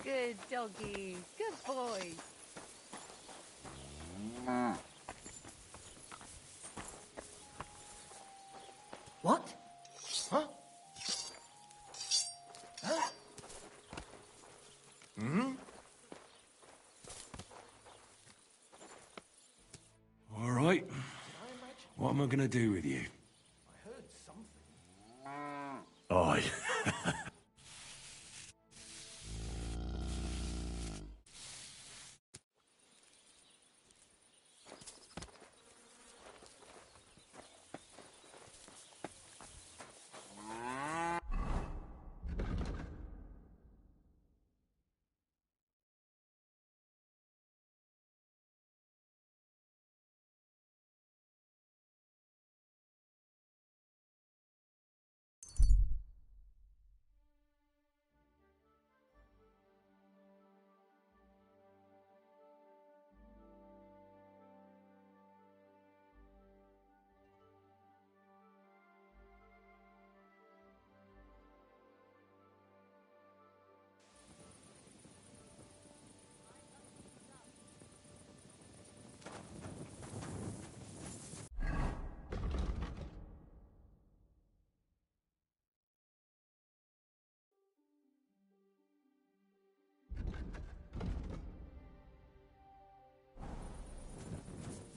Good doggy. Good boy. What? Huh? Huh? Hmm? All right. What am I gonna do with you? I heard something. Aye.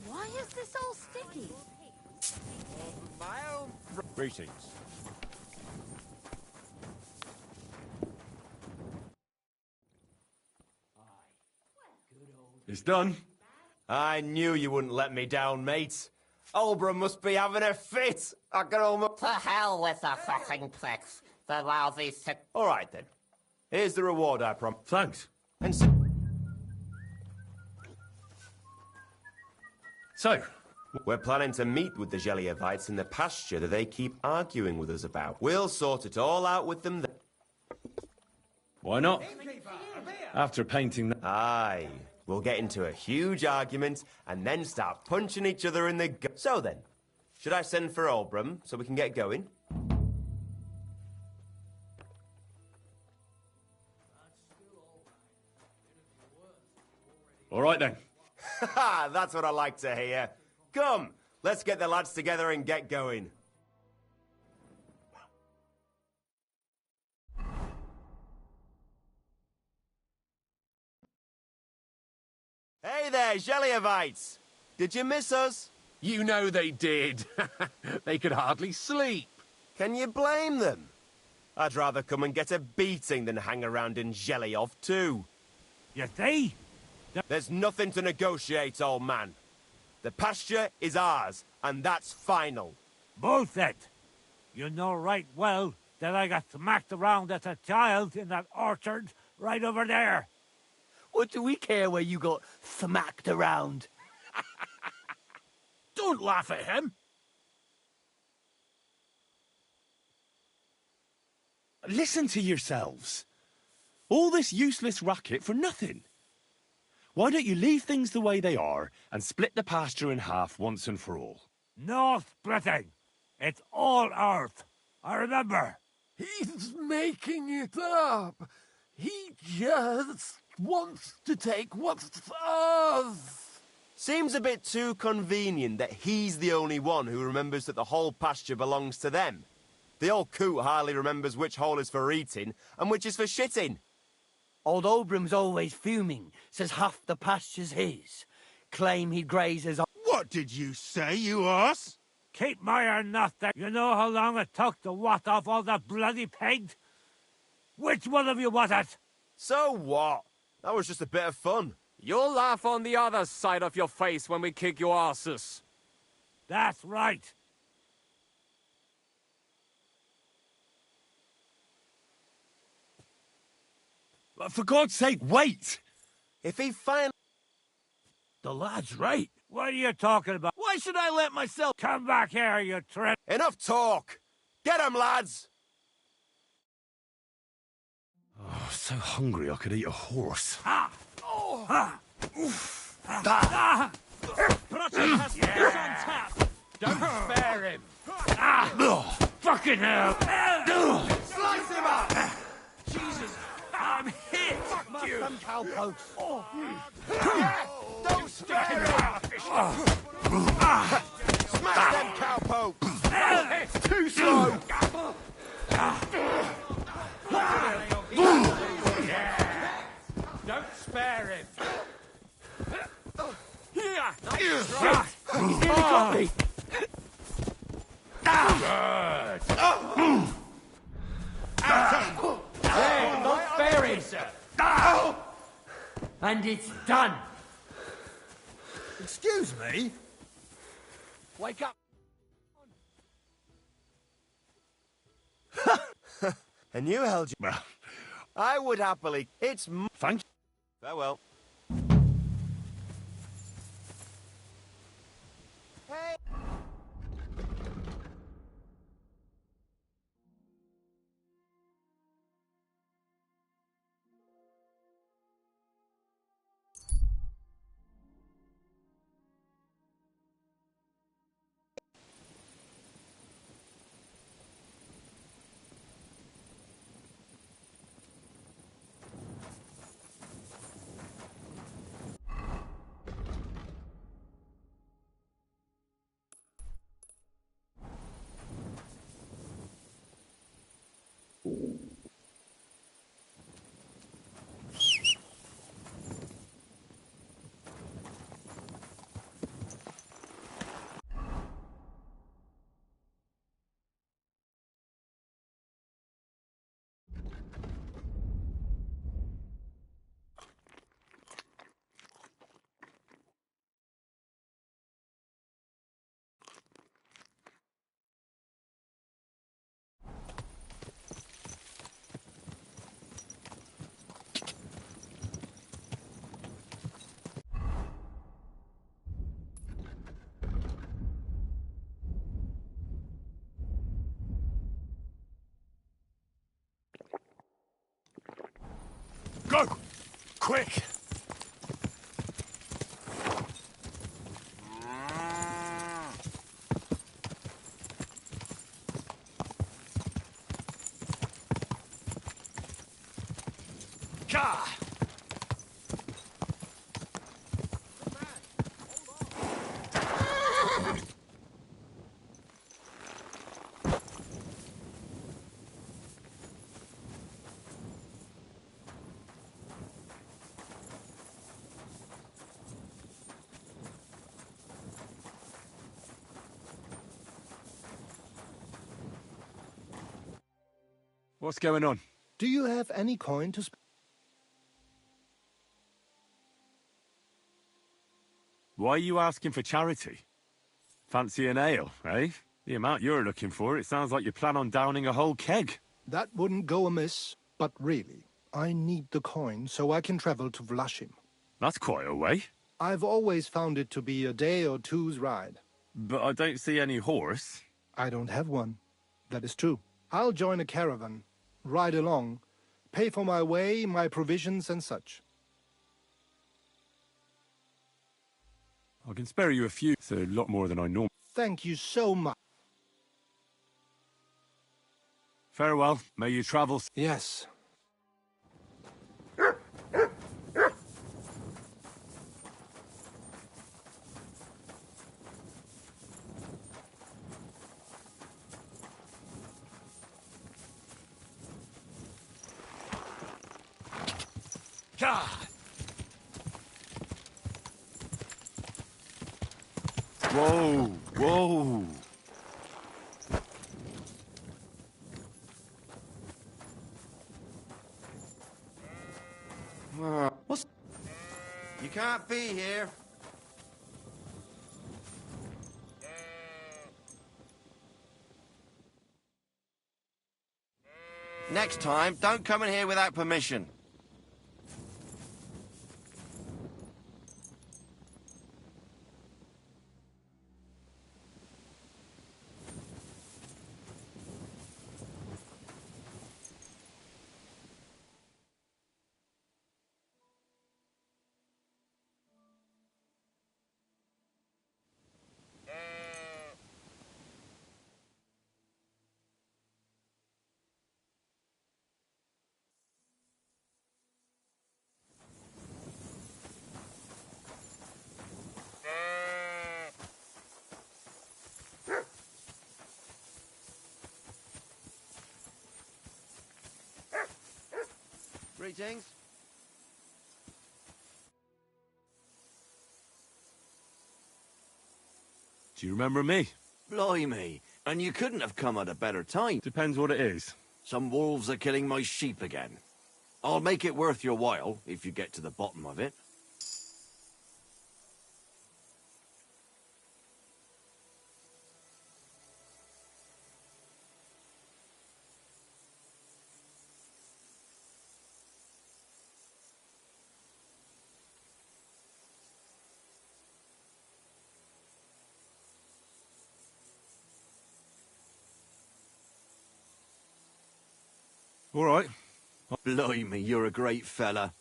Why is this all sticky? Greetings. It's done. I knew you wouldn't let me down, mate. Olbra must be having a fit. I can almost... To hell with the fucking pricks. The lousy sick... All right, then. Here's the reward, I promise. Thanks. And so, we're planning to meet with the Geliovites in the pasture that they keep arguing with us about. We'll sort it all out with them then. Why not? After painting that... Aye. We'll get into a huge argument and then start punching each other in the gut. So then, should I send for Olbram so we can get going? All right, then. Ha! That's what I like to hear. Come, let's get the lads together and get going. Hey there, Geliovites! Did you miss us? You know they did. They could hardly sleep. Can you blame them? I'd rather come and get a beating than hang around in Geliov too. You see? There's nothing to negotiate, old man. The pasture is ours, and that's final. Both it. You know right well that I got smacked around as a child in that orchard right over there. What do we care where you got smacked around? Don't laugh at him. Listen to yourselves. All this useless racket for nothing. Why don't you leave things the way they are and split the pasture in half once and for all? No splitting. It's all Earth. I remember. He's making it up. He just wants to take what's ours. Seems a bit too convenient that he's the only one who remembers that the whole pasture belongs to them. The old coot hardly remembers which hole is for eating and which is for shitting. Old Oldbrim's always fuming, says half the pasture's his. Claim he'd graze his... What did you say, you ass? Keep my nut there. You know how long it took to wash off all that bloody pigs? Which one of you was it? So what? That was just a bit of fun. You'll laugh on the other side of your face when we kick your asses. That's right. For God's sake, wait! If he finally... The lad's right. What are you talking about? Why should I let myself... Come back here, you trip. Enough talk! Get him, lads! Oh, so hungry I could eat a horse. Ah! Oh! Ah! Oof! Ah! Brother has fish on tap. Don't spare him. Ah! Oh, fucking hell! Slice him up! Jesus! I'm hit! Fuck you! Some cowpokes. Oh. Don't spare him! Smash them cowpokes! It's too slow. Don't spare him. Here! He's nearly got me! Hey, don't spare him, sir. And it's done! Excuse me? Wake up! And you held your... I would happily... It's... Thank you. Farewell. Go! Quick! Gah! What's going on? Do you have any coin to spare? Why are you asking for charity? Fancy an ale, eh? The amount you're looking for, it sounds like you plan on downing a whole keg. That wouldn't go amiss, but really, I need the coin so I can travel to Vlashim. That's quite a way. I've always found it to be a day or two's ride. But I don't see any horse. I don't have one. That is true. I'll join a caravan, ride along, pay for my way, my provisions and such. I can spare you a few. It's a lot more than I normally. Thank you so much. Farewell. May you travel. Yes. God. Whoa, whoa. What's... You can't be here. Next time, don't come in here without permission. Greetings. Do you remember me? Blimey, and you couldn't have come at a better time. Depends what it is. Some wolves are killing my sheep again. I'll make it worth your while, if you get to the bottom of it. All right. Blimey, you're a great fella.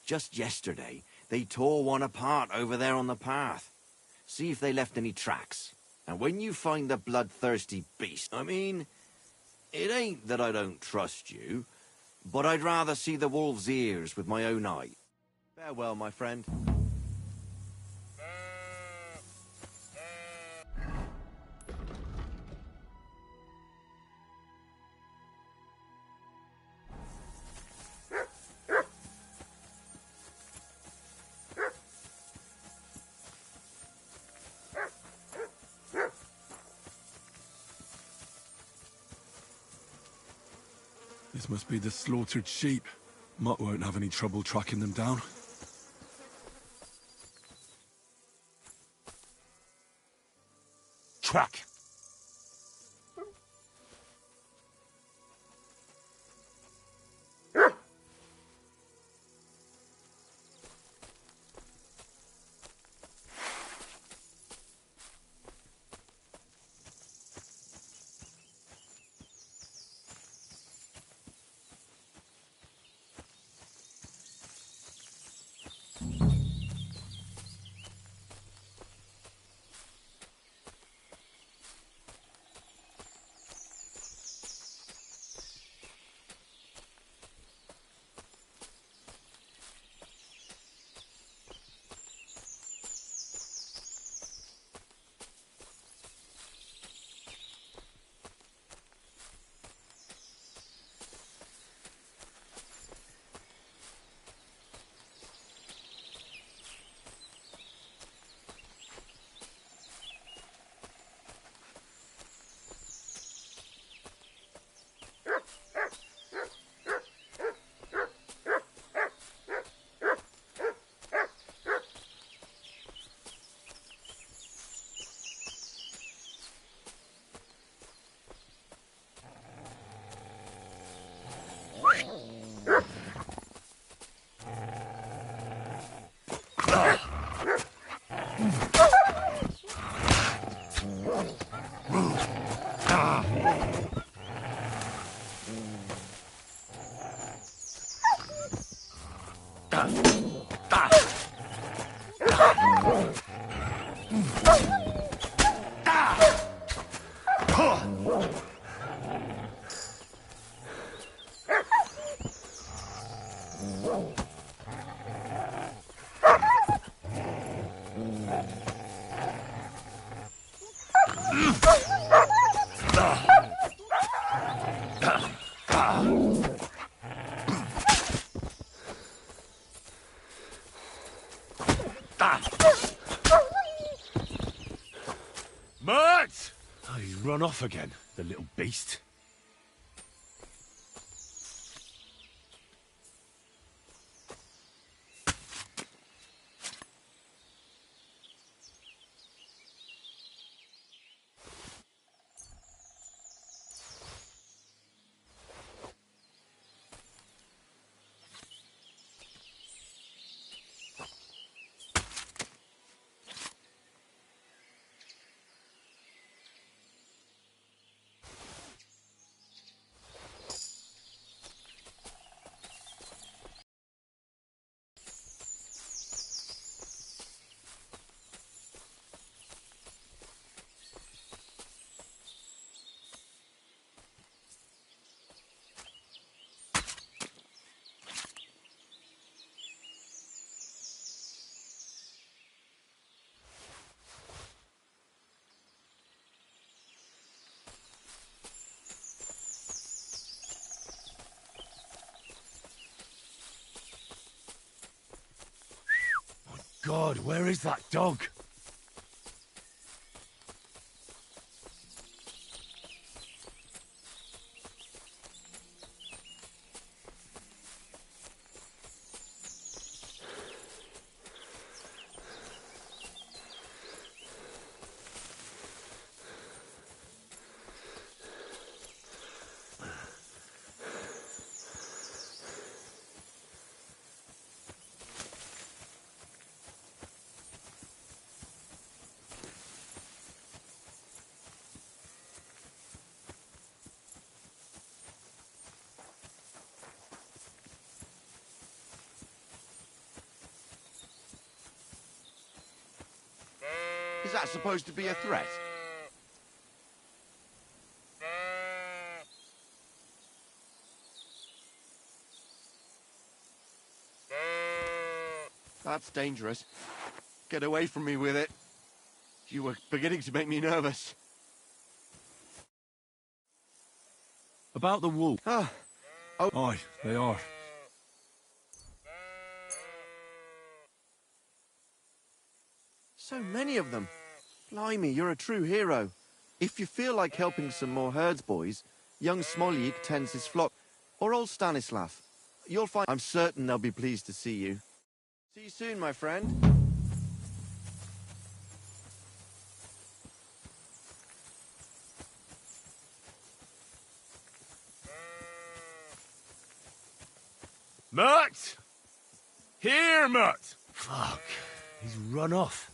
Just yesterday, they tore one apart over there on the path. See if they left any tracks. And when you find the bloodthirsty beast, I mean, it ain't that I don't trust you, but I'd rather see the wolf's ears with my own eye. Farewell, my friend. This must be the slaughtered sheep. Mutt won't have any trouble tracking them down. Track! Mert! Oh, he's run off again, the little beast. God, where is that dog? Is that supposed to be a threat? That's dangerous. Get away from me with it. You were beginning to make me nervous. About the wolf. Oh. Aye, they are. So many of them. Blimey, you're a true hero. If you feel like helping some more herds boys, young Smoljik tends his flock. Or old Stanislav. You'll find... I'm certain they'll be pleased to see you. See you soon, my friend. Mert! Here, Mert! Fuck, he's run off.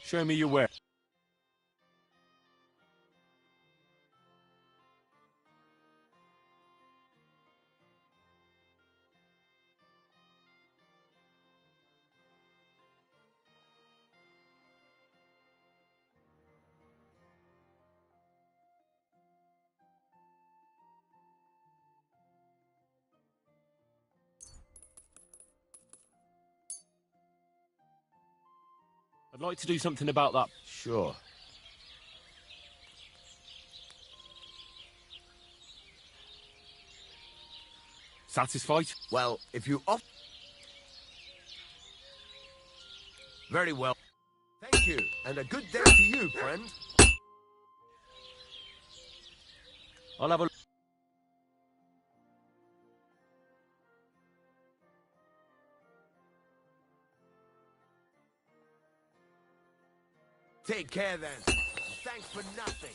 Show me your way. I'd like to do something about that. Sure. Satisfied? Well, if you off... Very well. Thank you, and a good day to you, friend. I'll have a... Take care then. Thanks for nothing.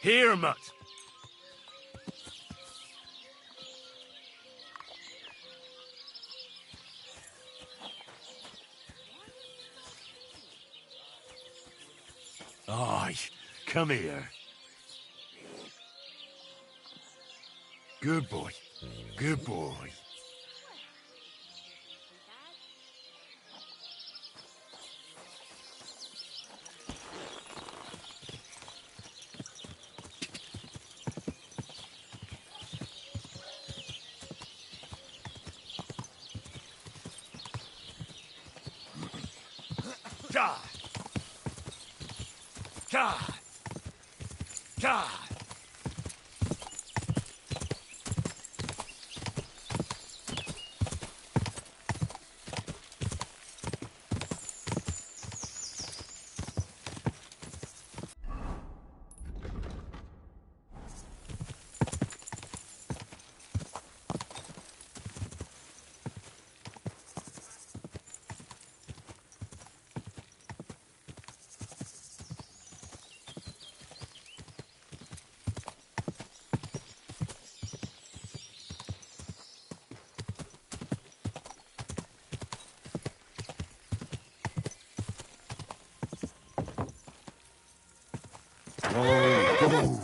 Here, mutt. Aye, come here. Good boy. Good boy. God. God. God. Go.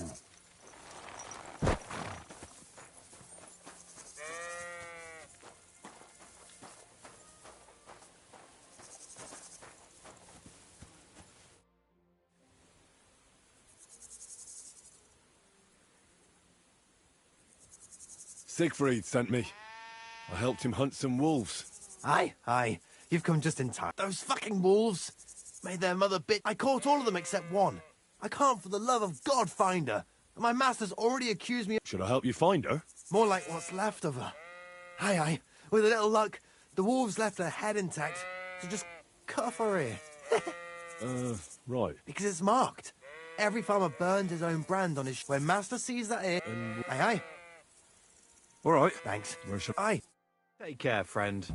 'Siegfried sent me. I helped him hunt some wolves. Aye, aye. You've come just in time. Those fucking wolves made their mother bit. I caught all of them except one. I can't for the love of God find her. And my master's already accused me of... Should I help you find her? More like what's left of her. Aye, aye. With a little luck, the wolves left her head intact. So just cut off her ear. Right. Because it's marked. Every farmer burned his own brand on his... When master sees that ear... Aye, aye. All right. Thanks. Where shall... Aye. Take care, friend.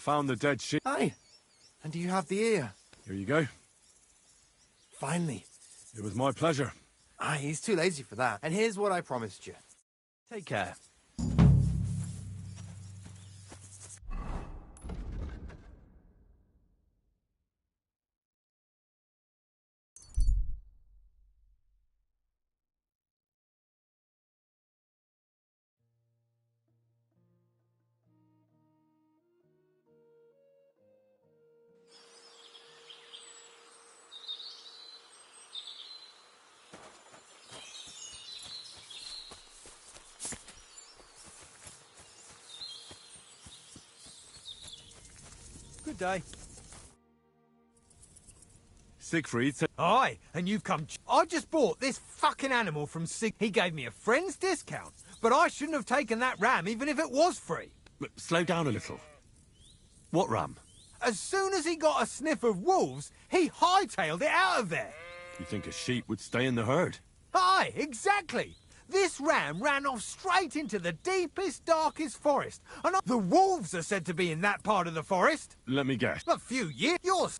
found the dead sheep. Aye. And do you have the ear? Here you go. Finally. It was my pleasure. Aye, he's too lazy for that. And here's what I promised you. Take care. Good day. Siegfried said... Aye, and you've come... I just bought this fucking animal from Sig... He gave me a friend's discount, but I shouldn't have taken that ram even if it was free. Look, slow down a little. What ram? As soon as he got a sniff of wolves, he hightailed it out of there. You think a sheep would stay in the herd? Aye, exactly. This ram ran off straight into the deepest, darkest forest. And the wolves are said to be in that part of the forest. Let me guess. A few years. Yours.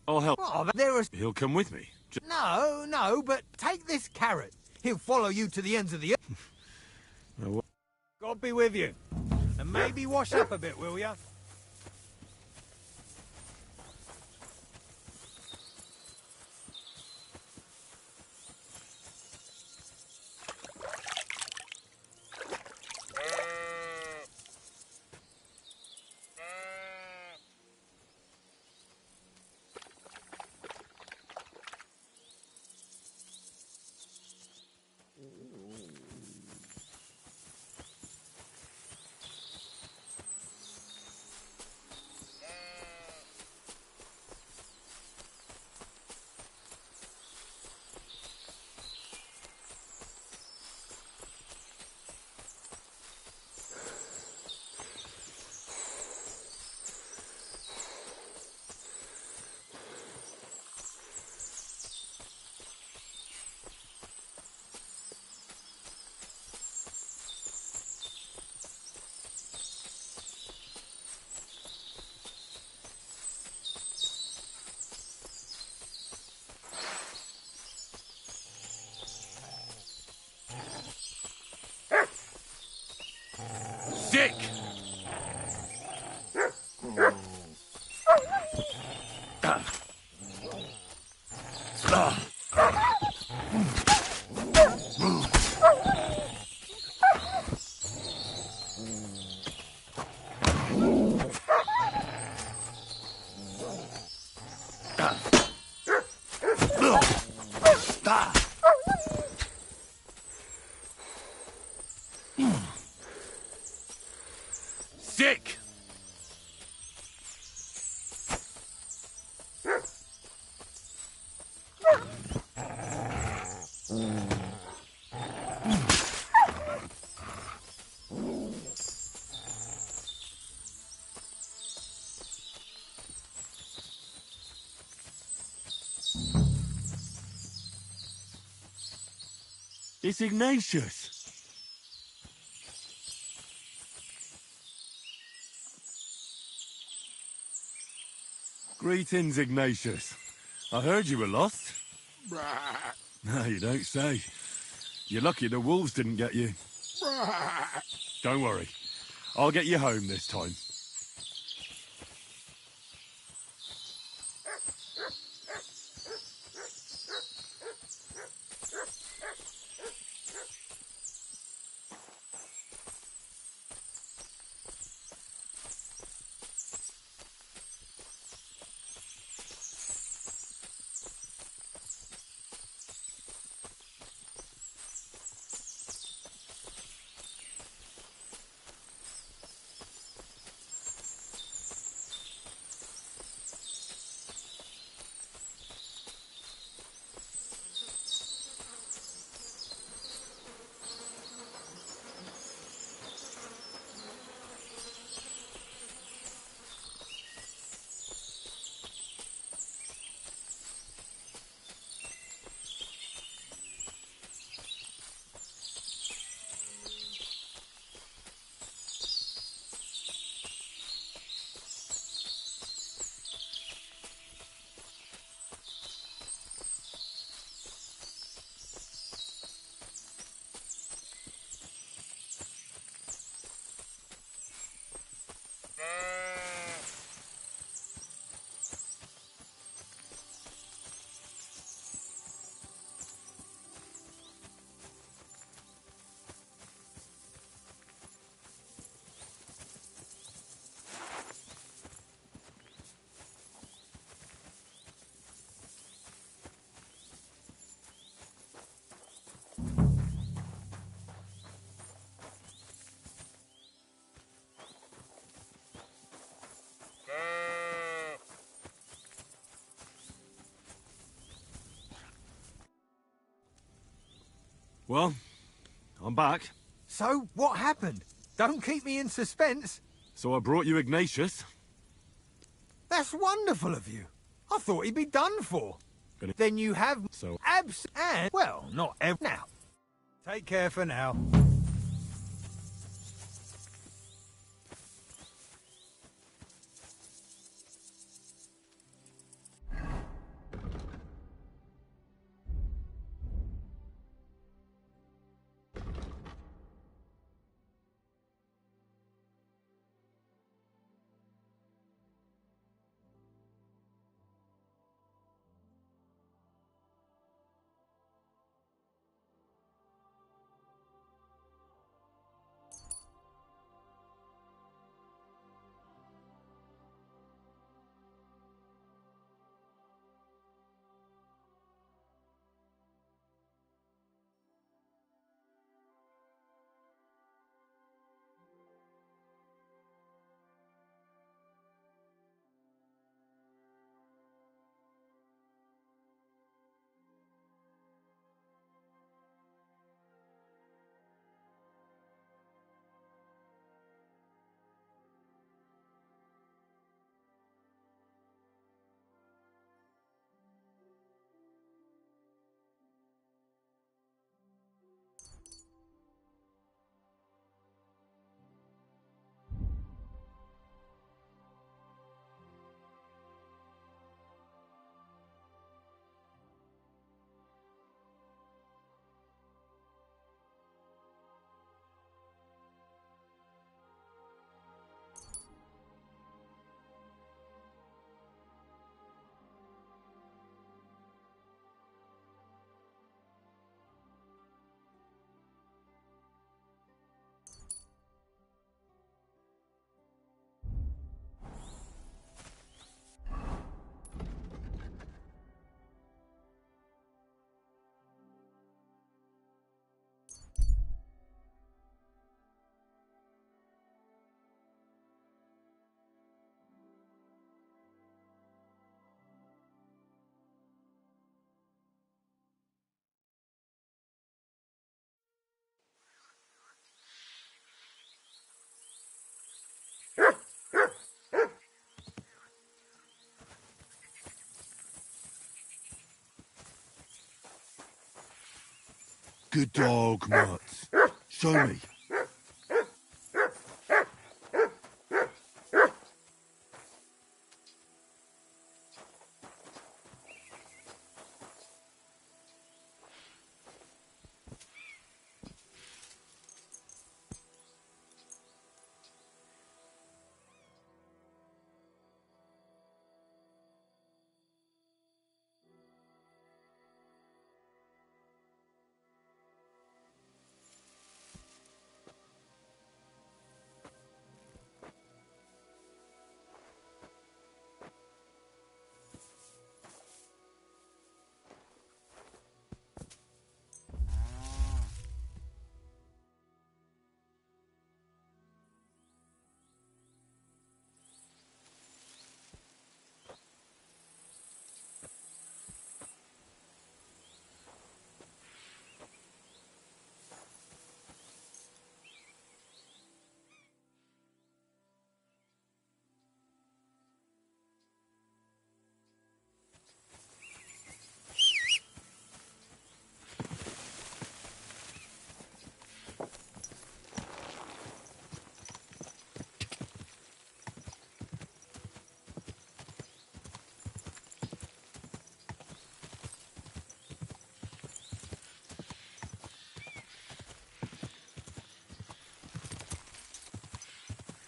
I'll help. Oh, there are... He'll come with me. No, but take this carrot. He'll follow you to the ends of the earth. God be with you. And maybe wash up a bit, will ya? Dick! Dick! It's Ignatius. Greetings, Ignatius. I heard you were lost. No, you don't say. You're lucky the wolves didn't get you. Don't worry. I'll get you home this time. Well, I'm back. So, what happened? Don't keep me in suspense. So I brought you Ignatius. That's wonderful of you. I thought he'd be done for. Then you have and well, not now. Take care for now. Good dog, Mutz. Show me.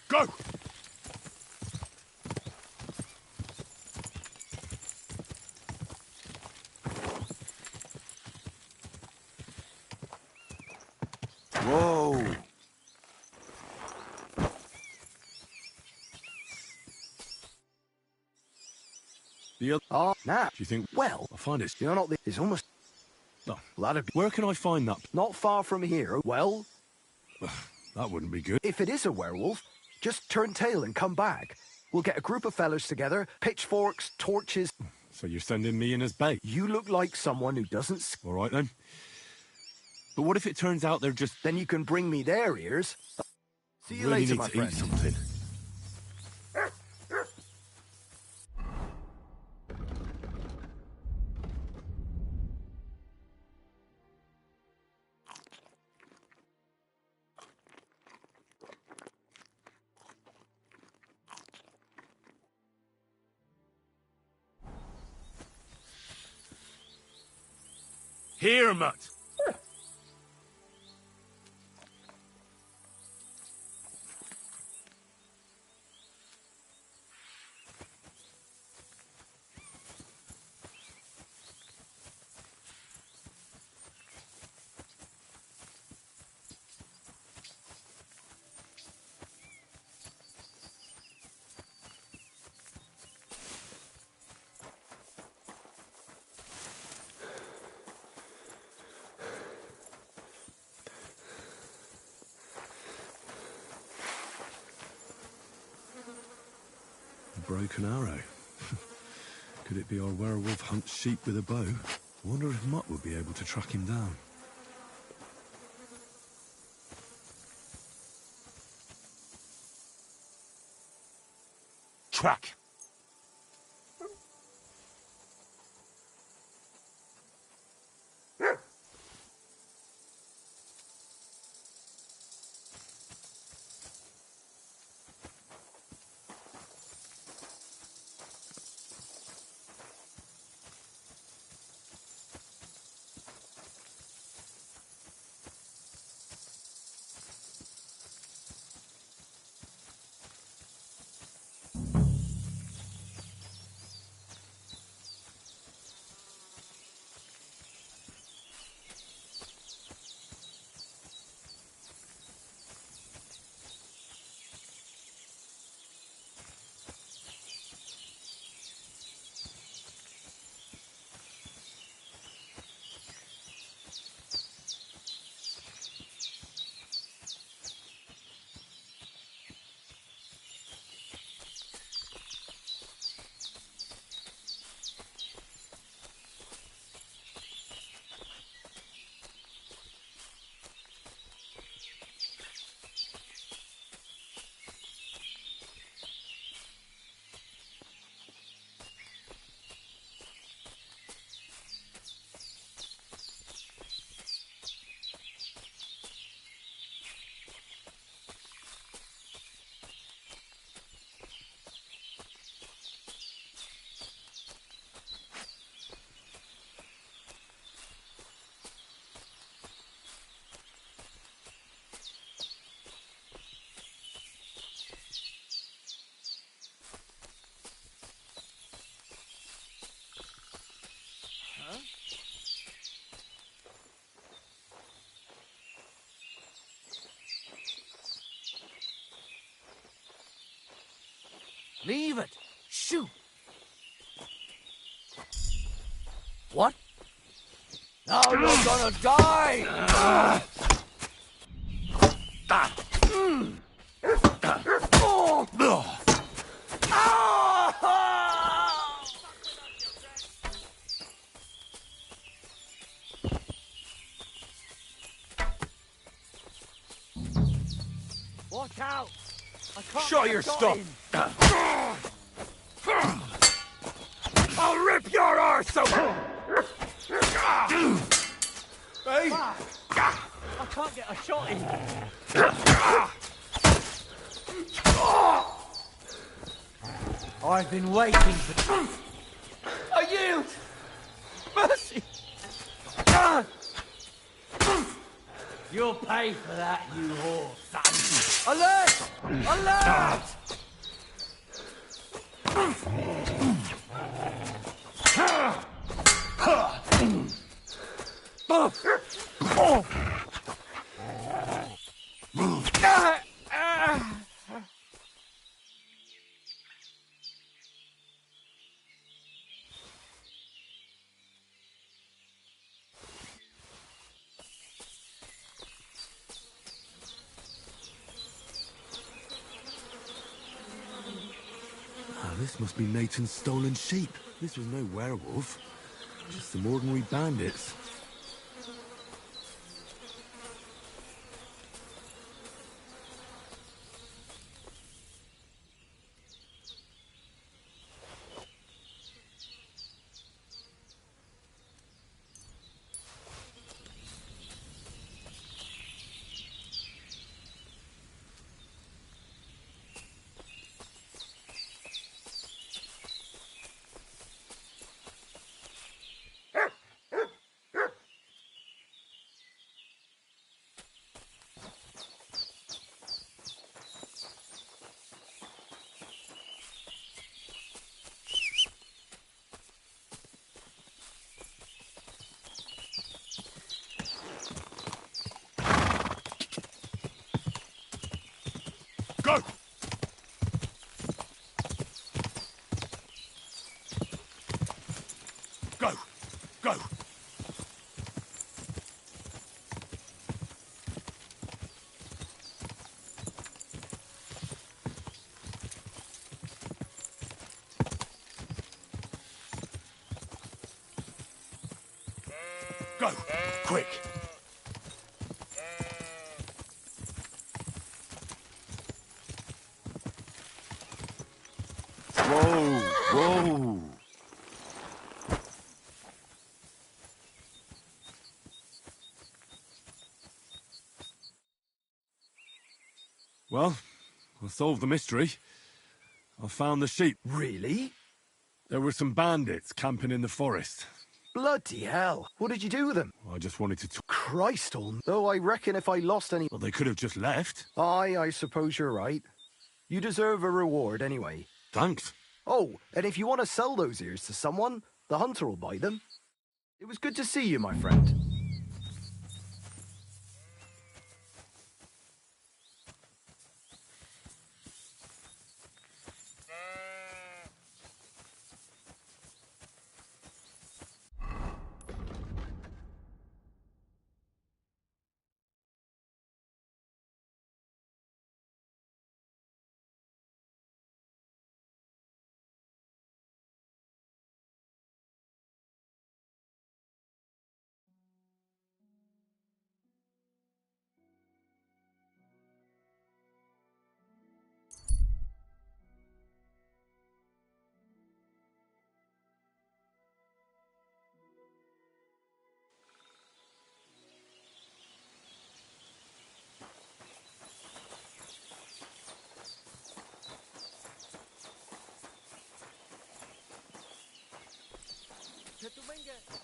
Go! Whoa! The other... Oh, nah. Do you think... Well, I find it... you're not... It's almost... No. That'd be... Where can I find that? Not far from here. Well... That wouldn't be good. If it is a werewolf, just turn tail and come back. We'll get a group of fellas together, pitchforks, torches... So you're sending me in as bait? You look like someone who doesn't... All right, then. But what if it turns out they're just... Then you can bring me their ears. See you really later, need my to friend. eat something. Here, Mutt. A broken arrow. Could it be our werewolf hunts sheep with a bow? Wonder if Mutt would be able to track him down. Track! Leave it! Shoot! What? Now you're gonna die! Watch out! I can't Show get a your shot stuff. in. I'll rip your arse open! Hey! I can't get a shot in. I've been waiting for... I yield! Mercy! You'll pay for that, you whore, son. Alert! Alert! This must be Nathan's stolen sheep. This was no werewolf. Just some ordinary bandits. Go! Go! Go! Go! Quick! Whoa! Whoa! Well, I solved the mystery. I found the sheep. Really? There were some bandits camping in the forest. Bloody hell. What did you do with them? I just wanted to... Christ all... Though I reckon if I lost any... Well, they could have just left. Aye, I suppose you're right. You deserve a reward anyway. Thanks. Oh, and if you want to sell those ears to someone, the hunter will buy them. It was good to see you, my friend.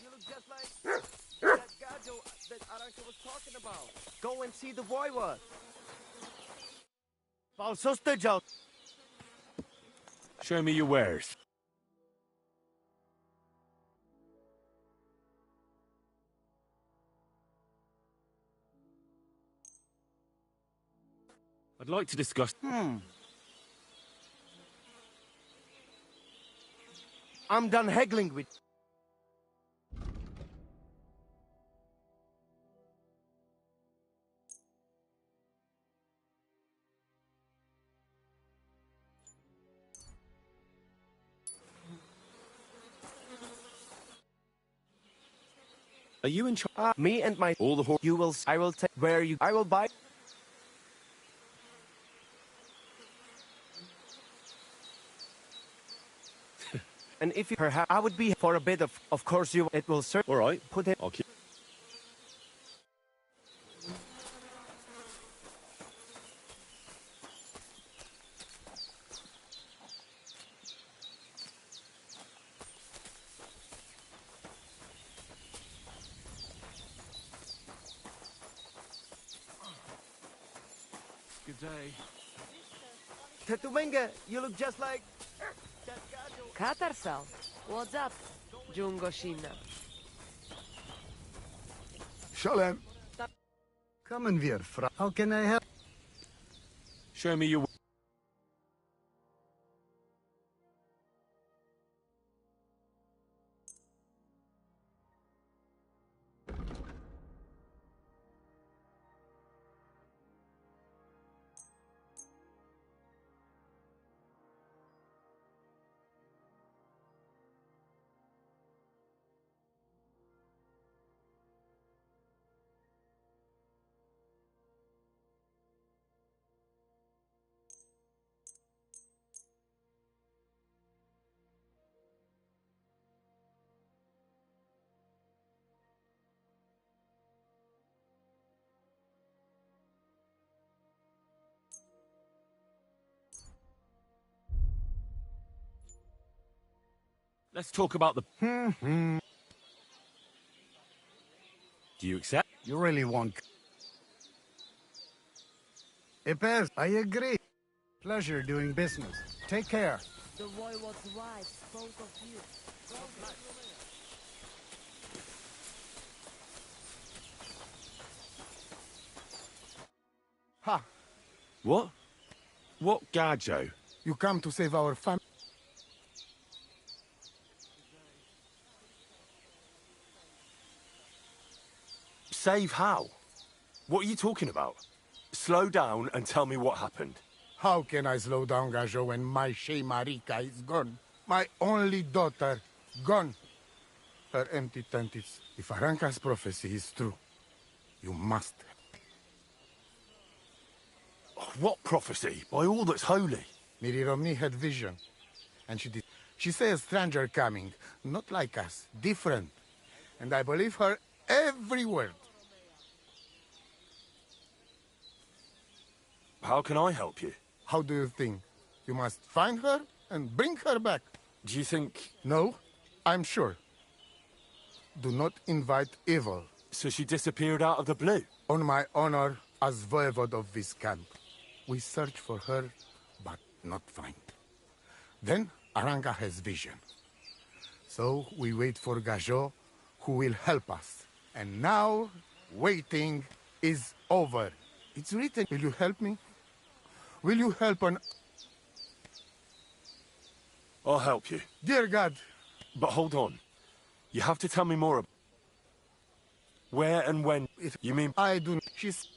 You look just like that Gajo that Arantxa was talking about. Go and see the voivod. Show me your wares. I'd like to discuss... I'm done haggling with... Are you in charge? Me and my... All the horse... You will... I will take... Where you... I will buy... And if you... Perhaps... I would be for a bit of... Of course you... It will serve... All right. Put it... I'll keep... Good day. Tetumenga, you look just like... Katarsal, what's up, Jungo Shinna? Shalom. Come in here, How can I help? Show me your... Let's talk about the... Do you accept? You really want... Ipez, I agree. Pleasure doing business. Take care. The voivod's wife spoke of you. Ha! What? What Gajo? You come to save our family. Save how? What are you talking about? Slow down and tell me what happened. How can I slow down Gajo when my Shea Marika is gone? My only daughter, gone. Her empty tent is... If Aranka's prophecy is true, you must... What prophecy? By all that's holy. Miri Romney had vision, and she did. She says a stranger coming, not like us, different. And I believe her every word. How can I help you? How do you think? You must find her and bring her back. Do you think... No, I'm sure. Do not invite evil. So she disappeared out of the blue? On my honor as voivode of this camp. We search for her, but not find. Then Aranka has vision. So we wait for Gajo, who will help us. And now, waiting is over. It's written. Will you help me? Will you help on... I'll help you. Dear God. But hold on. You have to tell me more about... Where and when... You mean... I do... She's...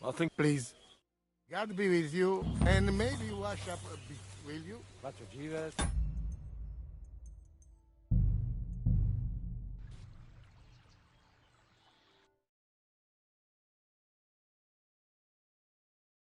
I think... Please. God be with you, and maybe wash up a bit, will you? Much of Jesus.